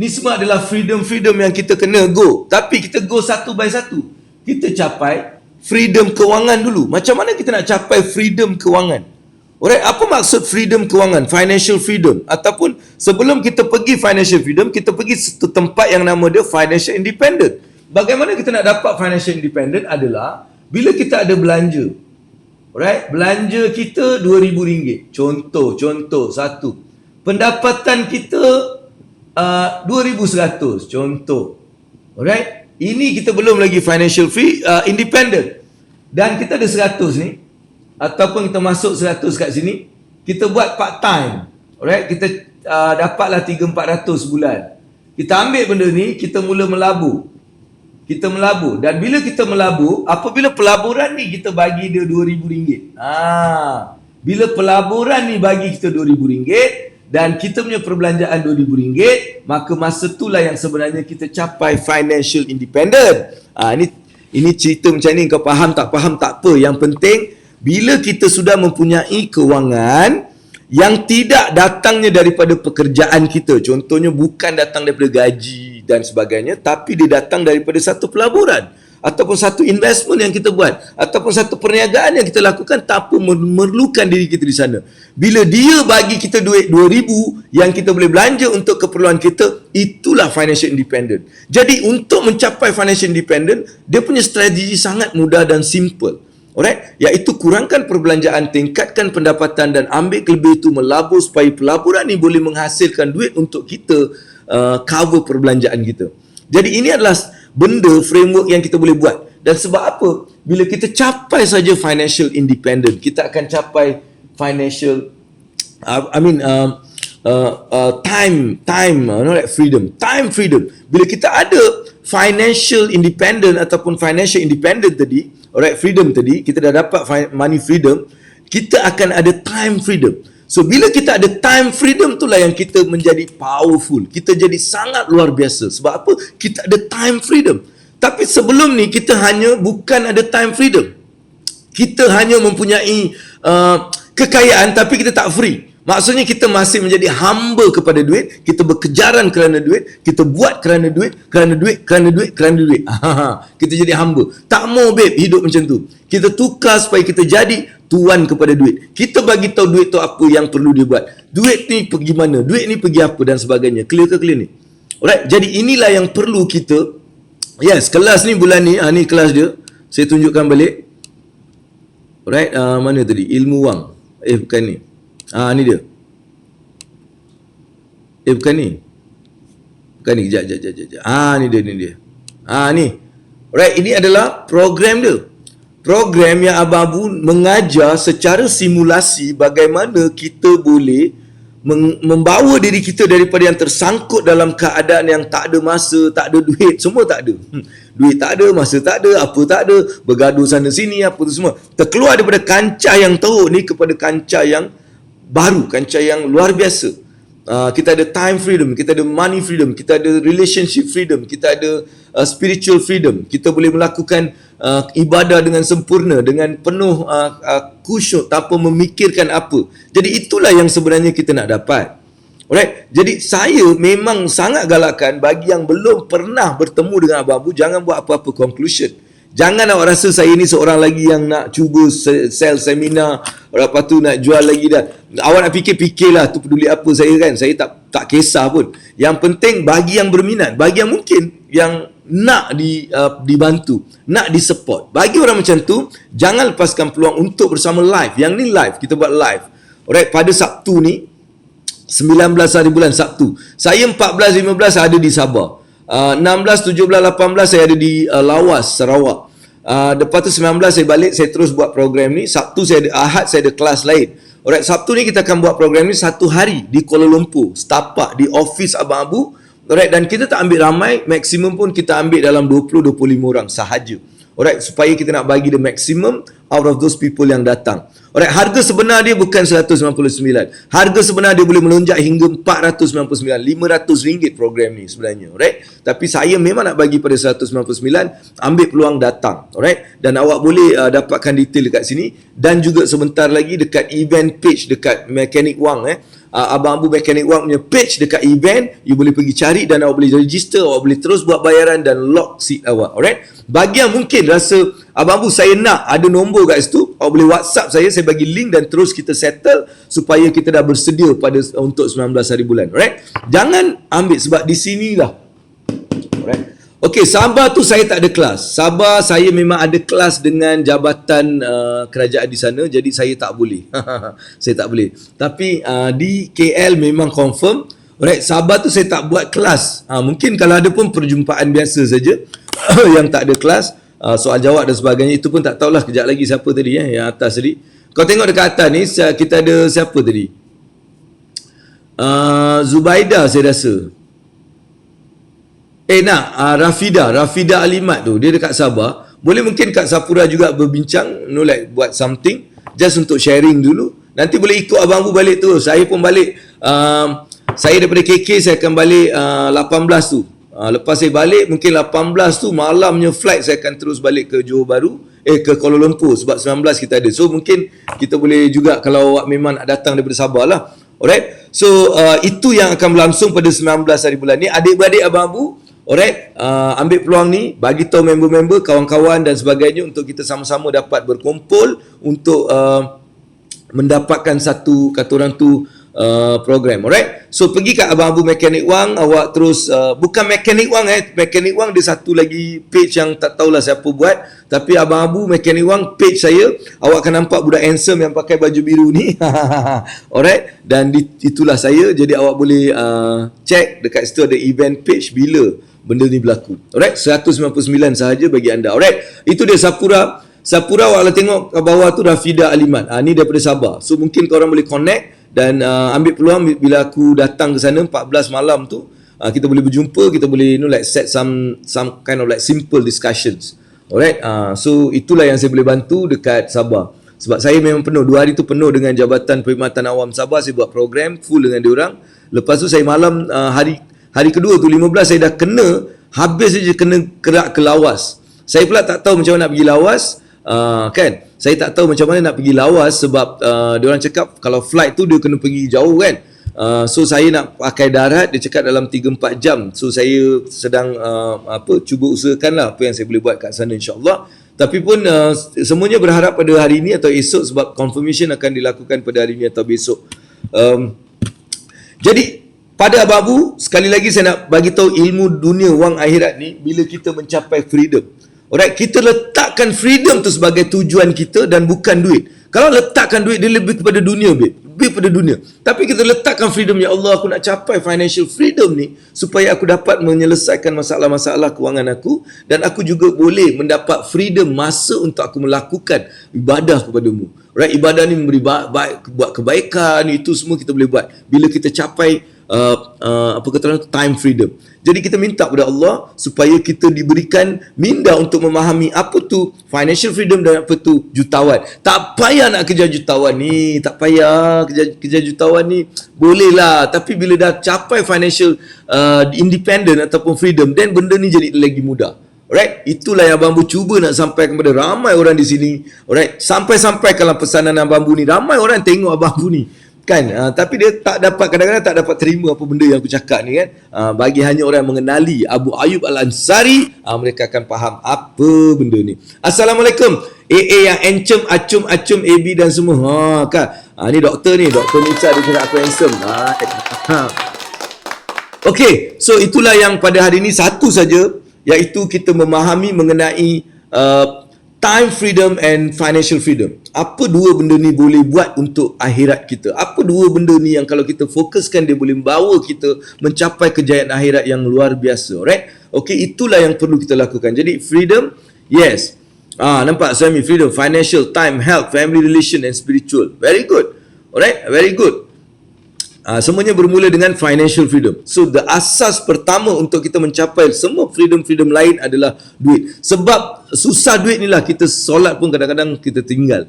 Ni semua adalah freedom yang kita kena go. Tapi kita go satu by satu. Kita capai freedom kewangan dulu. Macam mana kita nak capai freedom kewangan? Alright, apa maksud freedom kewangan? Financial freedom. Ataupun sebelum kita pergi financial freedom, kita pergi satu tempat yang nama dia financial independent. Bagaimana kita nak dapat financial independent adalah bila kita ada belanja. Alright, belanja kita RM2,000. Contoh satu. Pendapatan kita 2,100. Contoh. Alright, ini kita belum lagi financial independent. Dan kita ada 100 ni, ataupun kita masuk 100 kat sini, kita buat part time. Alright, kita dapatlah 300-400 sebulan. Kita ambil benda ni, kita mula melabur. Dan bila kita melabur, apabila pelaburan ni kita bagi dia RM2,000. Bila pelaburan ni bagi kita RM2,000 dan kita punya perbelanjaan RM2,000, maka masa itulah yang sebenarnya kita capai financial independent. Ini cerita macam ni, kau faham tak apa. Yang penting bila kita sudah mempunyai kewangan yang tidak datangnya daripada pekerjaan kita, contohnya bukan datang daripada gaji dan sebagainya, tapi dia datang daripada satu pelaburan ataupun satu investment yang kita buat ataupun satu perniagaan yang kita lakukan tanpa memerlukan diri kita di sana. Bila dia bagi kita duit 2,000 yang kita boleh belanja untuk keperluan kita, itulah financial independent. Jadi untuk mencapai financial independent, dia punya strategi sangat mudah dan simple. Alright, iaitu kurangkan perbelanjaan, tingkatkan pendapatan dan ambil kelebihan itu melabur supaya pelaburan ni boleh menghasilkan duit untuk kita cover perbelanjaan kita. Jadi ini adalah benda framework yang kita boleh buat. Dan sebab apa? Bila kita capai saja financial independent, kita akan capai financial time freedom. Bila kita ada financial independent ataupun financial independent tadi, alright, freedom tadi, kita dah dapat money freedom, kita akan ada time freedom. So bila kita ada time freedom, itulah yang kita menjadi powerful. Kita jadi sangat luar biasa. Sebab apa? Kita ada time freedom. Tapi sebelum ni kita hanya bukan ada time freedom. Kita hanya mempunyai kekayaan tapi kita tak free. Maksudnya kita masih menjadi hamba kepada duit, kita berkejaran kerana duit, kita buat kerana duit. Kita jadi hamba. Tak mau babe hidup macam tu. Kita tukar supaya kita jadi tuan kepada duit. Kita bagi tahu duit tu apa yang perlu dia buat. Duit ni pergi mana? Duit ni pergi apa dan sebagainya. Clear ke clear ni? Alright, jadi inilah yang perlu kita. Yes, kelas ni bulan ni, ni kelas dia. Saya tunjukkan balik. Alright, mana tadi? Ilmu wang. Bukan ni. Ni dia. Bukan ni. Bukan ni. Sekejap. Ni dia. Ni. Alright, ini adalah program dia. Program yang Abang Abu mengajar secara simulasi bagaimana kita boleh membawa diri kita daripada yang tersangkut dalam keadaan yang tak ada masa, tak ada duit, semua tak ada. Duit tak ada, masa tak ada, apa tak ada, bergaduh sana sini, apa tu semua. Terkeluar daripada kancah yang teruk ni kepada kancah yang baru, kancah yang luar biasa. Kita ada time freedom, kita ada money freedom, kita ada relationship freedom, kita ada spiritual freedom. Kita boleh melakukan ibadah dengan sempurna, dengan penuh khusyuk tanpa memikirkan apa. Jadi itulah yang sebenarnya kita nak dapat. Alright. Jadi saya memang sangat galakkan bagi yang belum pernah bertemu dengan Abang Abu, jangan buat apa-apa conclusion. Jangan awak rasa saya ni seorang lagi yang nak cuba sell seminar, lepas tu nak jual lagi dah. Awak nak fikir-fikirlah tu peduli apa saya kan. Saya tak kisah pun. Yang penting bagi yang berminat, bagi yang mungkin yang nak dibantu, nak disupport. Bagi orang macam tu, jangan lepaskan peluang untuk bersama live. Yang ni live, kita buat live. Alright, pada Sabtu ni 19 hari bulan Sabtu. Saya 14-15 ada di Sabah. 16, 17, 18 saya ada di Lawas, Sarawak. Lepas tu 19 saya balik, saya terus buat program ni. Sabtu saya ada, Ahad saya ada kelas lain. Alright, Sabtu ni kita akan buat program ni 1 hari di Kuala Lumpur, setapak di office Abang Abu. Alright, dan kita tak ambil ramai, maksimum pun kita ambil dalam 20-25 orang sahaja. Alright, supaya kita nak bagi the maximum out of those people yang datang. Alright, harga sebenar dia bukan 199. Harga sebenar dia boleh melonjak hingga 499, RM500 program ni sebenarnya. Alright, tapi saya memang nak bagi pada 199, ambil peluang datang. Alright, dan awak boleh dapatkan detail dekat sini. Dan juga sebentar lagi dekat event page dekat Mechanic Wang Abang Abu Mechanic Wang punya page dekat event, you boleh pergi cari dan awak boleh register, awak boleh terus buat bayaran dan lock seat awak. Alright, bagi yang mungkin rasa Abang Abu saya nak ada nombor kat situ, awak boleh WhatsApp saya bagi link dan terus kita settle supaya kita dah bersedia untuk 19 hari bulan. Alright, jangan ambil sebab di sinilah. Alright. Okey, Sabah tu saya tak ada kelas. Sabah saya memang ada kelas dengan jabatan kerajaan di sana, jadi saya tak boleh. Saya tak boleh. Tapi di KL memang confirm. Alright, Sabah tu saya tak buat kelas. Mungkin kalau ada pun perjumpaan biasa saja yang tak ada kelas, soal jawab dan sebagainya. Itu pun tak tahulah, kejap lagi siapa tadi yang atas tadi. Kau tengok dekat atas ni kita ada siapa tadi? Zubaida saya rasa. Rafida Alimat tu, dia dekat Sabah. Boleh mungkin kat Sapura juga berbincang, buat something just untuk sharing dulu. Nanti boleh ikut Abang Abu balik tu. Saya pun balik, saya daripada KK saya akan balik 18 tu. Lepas saya balik mungkin 18 tu malamnya flight saya akan terus balik ke Johor Bahru, ke Kuala Lumpur sebab 19 kita ada. So mungkin kita boleh juga kalau awak memang nak datang daripada Sabah lah. Alright. So itu yang akan berlangsung pada 19 hari bulan ni. Adik-beradik Abang Abu, alright, ambil peluang ni, bagi tahu member-member, kawan-kawan dan sebagainya untuk kita sama-sama dapat berkumpul untuk mendapatkan satu, kata orang tu, program. Alright, so pergi kat Abang Abu Mechanic Wang, awak terus bukan Mechanic Wang Mechanic Wang dia satu lagi page yang tak tahulah siapa buat, tapi Abang Abu Mechanic Wang page saya, awak akan nampak budak handsome yang pakai baju biru ni. Alright, dan itulah saya. Jadi awak boleh check dekat situ ada event page bila benda ni berlaku. Alright, 199 sahaja bagi anda. Alright, itu dia Sapura. Awak lah tengok ke bawah tu Rafida Alimat. Ni daripada Sabah. So mungkin korang boleh connect dan ambil peluang bila aku datang ke sana 14 malam tu, kita boleh berjumpa, kita boleh set some kind of simple discussions. Alright, so itulah yang saya boleh bantu dekat Sabah. Sebab saya memang penuh, 2 hari tu penuh dengan Jabatan Perkhidmatan Awam Sabah. Saya buat program full dengan diorang. Lepas tu saya malam hari kedua tu 15 saya dah kena, habis saja kena kerak ke Lawas. Saya pula tak tahu macam mana nak pergi Lawas. Kan, saya tak tahu macam mana nak pergi Lawas sebab diorang cakap kalau flight tu dia kena pergi jauh kan. So saya nak pakai darat, dia cakap dalam 3-4 jam. So saya sedang cuba usahakan lah apa yang saya boleh buat kat sana insyaAllah. Tapi pun semuanya berharap pada hari ini atau esok sebab confirmation akan dilakukan pada hari ini atau besok. Jadi pada Abang Abu, sekali lagi saya nak bagi tahu ilmu dunia wang akhirat ni bila kita mencapai freedom. Alright, kita letakkan freedom tu sebagai tujuan kita dan bukan duit. Kalau letakkan duit, dia lebih kepada dunia, babe. lebih pada dunia. Tapi kita letakkan freedom, ya Allah, aku nak capai financial freedom ni supaya aku dapat menyelesaikan masalah-masalah kewangan aku, dan aku juga boleh mendapat freedom masa untuk aku melakukan ibadah kepadamu. Right, ibadah ni memberi buat kebaikan, itu semua kita boleh buat bila kita capai apa kata orang, time freedom. Jadi kita minta kepada Allah supaya kita diberikan minda untuk memahami apa tu financial freedom dan apa tu jutawan. Tak payah nak kerja jutawan ni, tak payah kerja jutawan ni, bolehlah. Tapi bila dah capai financial independent ataupun freedom, then benda ni jadi lagi mudah. Alright, itulah yang Abang Bu cuba nak sampaikan kepada ramai orang di sini. Alright, sampai kalau pesanan Abang Bu ni, ramai orang tengok Abang Bu ni kan, tapi dia tak dapat, kadang-kadang tak dapat terima apa benda yang aku cakap ni kan. Bagi hanya orang yang mengenali Abu Ayyub Al-Ansari, mereka akan faham apa benda ni. Assalamualaikum AA yang encem, acum, AB dan semua kan. Ni doktor ni, Dr. Nisa, dia kira aku handsome. Okay, so itulah yang pada hari ini satu saja, iaitu kita memahami mengenai time freedom and financial freedom. Apa dua benda ni boleh buat untuk akhirat kita? Apa dua benda ni yang kalau kita fokuskan, dia boleh membawa kita mencapai kejayaan akhirat yang luar biasa. Alright? Okay, itulah yang perlu kita lakukan. Jadi freedom, yes. Nampak suami, freedom, financial, time, health, family relation and spiritual. Very good. Alright? Very good. Semuanya bermula dengan financial freedom. So the asas pertama untuk kita mencapai semua freedom-freedom lain adalah duit. Sebab susah duit ni lah kita solat pun kadang-kadang kita tinggal.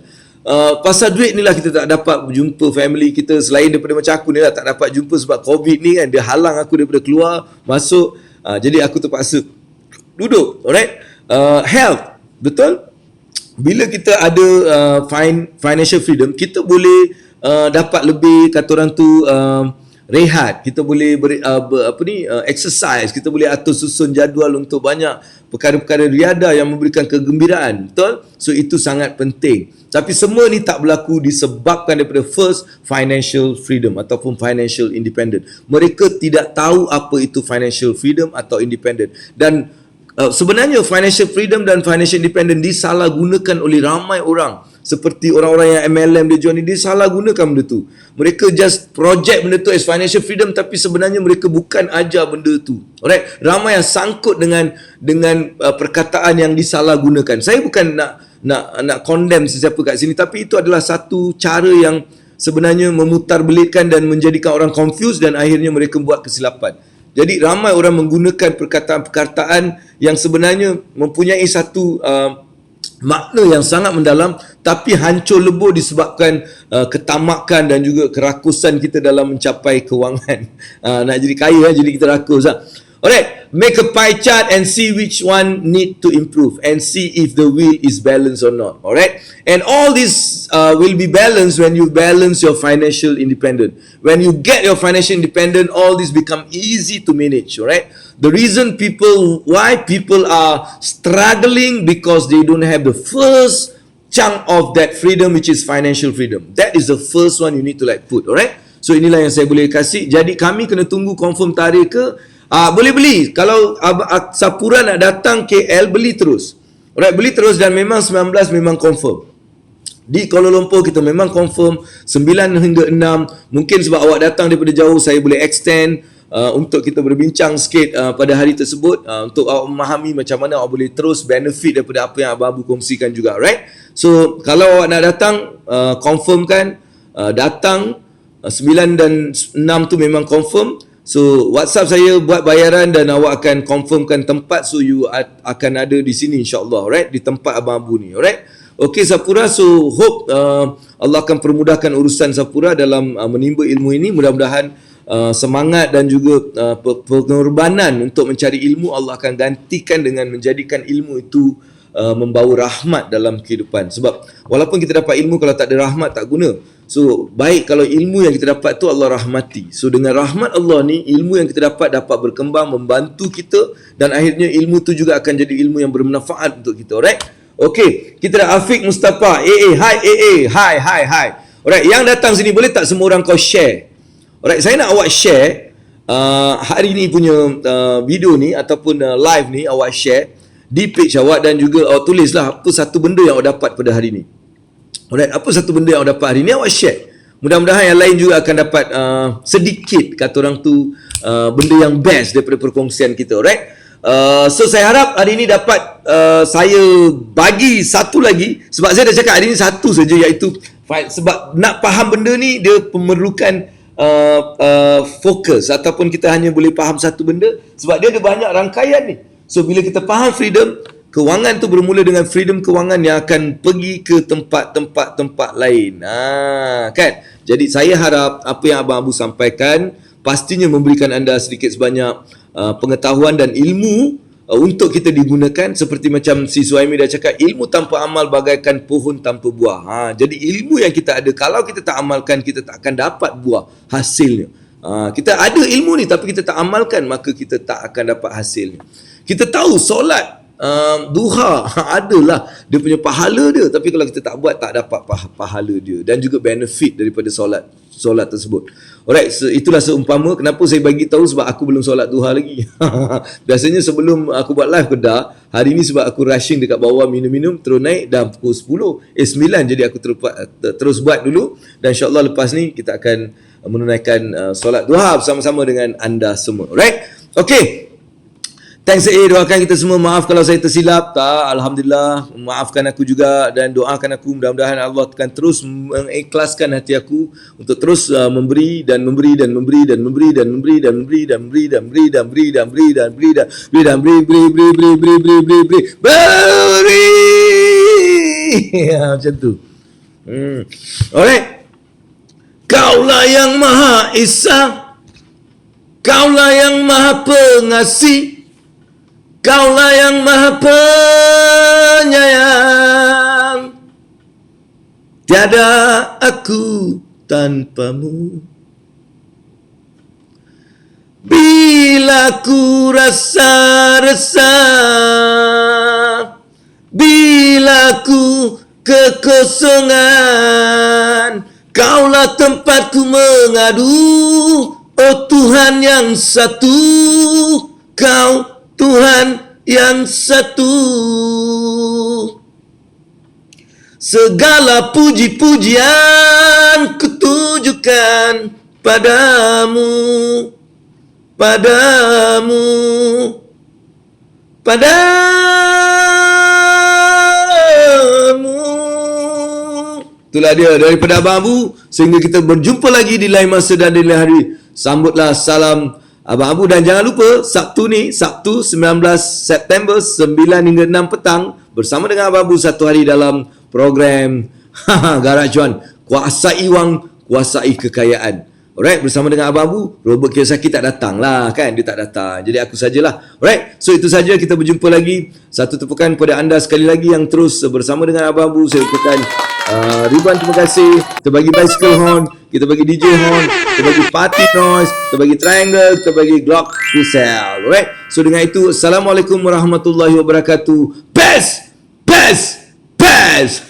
Pasal duit ni lah kita tak dapat jumpa family kita, selain daripada macam aku ni lah, tak dapat jumpa sebab COVID ni kan, dia halang aku daripada keluar, masuk. Jadi aku terpaksa duduk. Alright? Health, betul? Bila kita ada financial freedom, kita boleh dapat lebih, kata orang tu, rehat. Kita boleh exercise, kita boleh atur susun jadual untuk banyak perkara-perkara riadah yang memberikan kegembiraan. Betul? So itu sangat penting. Tapi semua ni tak berlaku disebabkan daripada first, financial freedom ataupun financial independent. Mereka tidak tahu apa itu financial freedom atau independent. Dan sebenarnya financial freedom dan financial independent disalahgunakan oleh ramai orang. Seperti orang-orang yang MLM dia jual ni, dia salah gunakan benda tu. Mereka just project benda tu as financial freedom, tapi sebenarnya mereka bukan ajar benda tu. Alright? Ramai yang sangkut dengan perkataan yang disalah gunakan. Saya bukan nak condemn sesiapa kat sini, tapi itu adalah satu cara yang sebenarnya memutarbelitkan dan menjadikan orang confused, dan akhirnya mereka buat kesilapan. Jadi ramai orang menggunakan perkataan-perkataan yang sebenarnya mempunyai satu makna yang sangat mendalam, tapi hancur lebur disebabkan ketamakan dan juga kerakusan kita dalam mencapai kewangan. Nak jadi kaya, jadi kita rakus. Alright, make a pie chart and see which one need to improve and see if the wheel is balanced or not. Alright, and all this will be balanced when you balance your financial independence. When you get your financial independence, all this become easy to manage. Alright, the reason why people are struggling, because they don't have the first chunk of that freedom, which is financial freedom. That is the first one you need to put. Alright, so inilah yang saya boleh kasih. Jadi kami kena tunggu confirm tarikh ke? Boleh beli. Kalau Sapura nak datang KL, beli terus. Alright, beli terus, dan memang 19 memang confirm. Di Kuala Lumpur kita memang confirm 9 hingga 6. Mungkin sebab awak datang daripada jauh, saya boleh extend untuk kita berbincang sikit pada hari tersebut, untuk awak memahami macam mana awak boleh terus benefit daripada apa yang Abang Abu kongsikan juga. Right? So kalau awak nak datang, confirmkan, datang 9 dan 6 tu memang confirm. So WhatsApp saya, buat bayaran, dan awak akan confirmkan tempat, so you akan ada di sini insya-Allah, alright, di tempat Abang Abu ni, alright. Okay Sapura, so hope Allah akan permudahkan urusan Sapura dalam menimba ilmu ini. Mudah-mudahan semangat dan juga pengorbanan untuk mencari ilmu Allah akan gantikan dengan menjadikan ilmu itu membawa rahmat dalam kehidupan. Sebab walaupun kita dapat ilmu, kalau tak ada rahmat tak guna. So baik kalau ilmu yang kita dapat tu Allah rahmati. So dengan rahmat Allah ni, ilmu yang kita dapat berkembang, membantu kita, dan akhirnya ilmu tu juga akan jadi ilmu yang bermanfaat untuk kita. Alright? Okay, kita dah Afiq Mustafa. Hi hi. Alright, yang datang sini boleh tak semua orang kau share? Alright, saya nak awak share hari ni punya video ni ataupun live ni, awak share di page awak, dan juga awak tulislah apa satu benda yang awak dapat pada hari ni. Alright, apa satu benda yang awak dapat hari ni, awak share. Mudah-mudahan yang lain juga akan dapat sedikit, kata orang tu, benda yang best daripada perkongsian kita. Alright? So saya harap hari ini dapat saya bagi satu lagi, sebab saya dah cakap hari ini satu saja, iaitu sebab nak faham benda ni dia memerlukan fokus, ataupun kita hanya boleh faham satu benda sebab dia ada banyak rangkaian ni. So bila kita faham freedom kewangan tu, bermula dengan freedom kewangan yang akan pergi ke tempat-tempat lain. Kan? Jadi saya harap apa yang Abang Abu sampaikan pastinya memberikan anda sedikit sebanyak pengetahuan dan ilmu untuk kita digunakan. Seperti macam si Suhaimi dah cakap, ilmu tanpa amal bagaikan pohon tanpa buah. Jadi ilmu yang kita ada, kalau kita tak amalkan, kita tak akan dapat buah hasilnya. Kita ada ilmu ni tapi kita tak amalkan, maka kita tak akan dapat hasilnya. Kita tahu solat duha adalah dia punya pahala dia, tapi kalau kita tak buat, tak dapat pahala dia dan juga benefit daripada solat tersebut. Alright, so itulah seumpama kenapa saya bagi tahu, sebab aku belum solat duha lagi. Biasanya sebelum aku buat live Kedah, hari ni sebab aku rushing dekat bawah minum-minum, terus naik dah pukul 9, jadi aku terus buat dulu, dan insya-Allah lepas ni kita akan menunaikan solat duha bersama-sama dengan anda semua. Alright? Okay. Thanks doakan kita semua. Maaf kalau saya tersilap. Alhamdulillah, maafkan aku juga dan doakan aku, mudah-mudahan Allah akan terus mengikhlaskan hati aku untuk terus memberi dan memberi dan memberi dan memberi dan memberi dan memberi dan memberi dan memberi dan memberi dan memberi dan memberi dan memberi dan beri. Macam tu. Alright. Kaulah yang Maha Esa, Kaulah yang Maha Pengasih, Kaulah yang Maha Penyayang, tiada aku tanpamu. Bila ku rasa resah, bila ku kekosongan, Kaulah tempatku mengadu. Oh Tuhan yang satu, Kau Tuhan yang satu. Segala puji-pujian kutujukan padamu, padamu, padamu. Itulah dia daripada Abang Abu. Sehingga kita berjumpa lagi di lain masa dan di lain hari. Sambutlah salam Abang Abu, dan jangan lupa Sabtu ni, Sabtu 19 September 9 hingga 6 petang bersama dengan Abang Abu satu hari dalam program Garak Cuan, kuasai wang, kuasai kekayaan. Alright, bersama dengan Abang Abu. Robert Kiyosaki tak datang lah kan, dia tak datang, jadi aku sajalah. Alright, so itu saja, kita berjumpa lagi. Satu tepukan kepada anda sekali lagi yang terus bersama dengan Abang Abu. Saya ucapkan ribuan terima kasih. Kita bagi bicycle horn, kita bagi DJ horn, kita bagi party noise, kita bagi triangle, kita bagi Glock Cell. Alright, so dengan itu, Assalamualaikum warahmatullahi wabarakatuh. Best, best, best.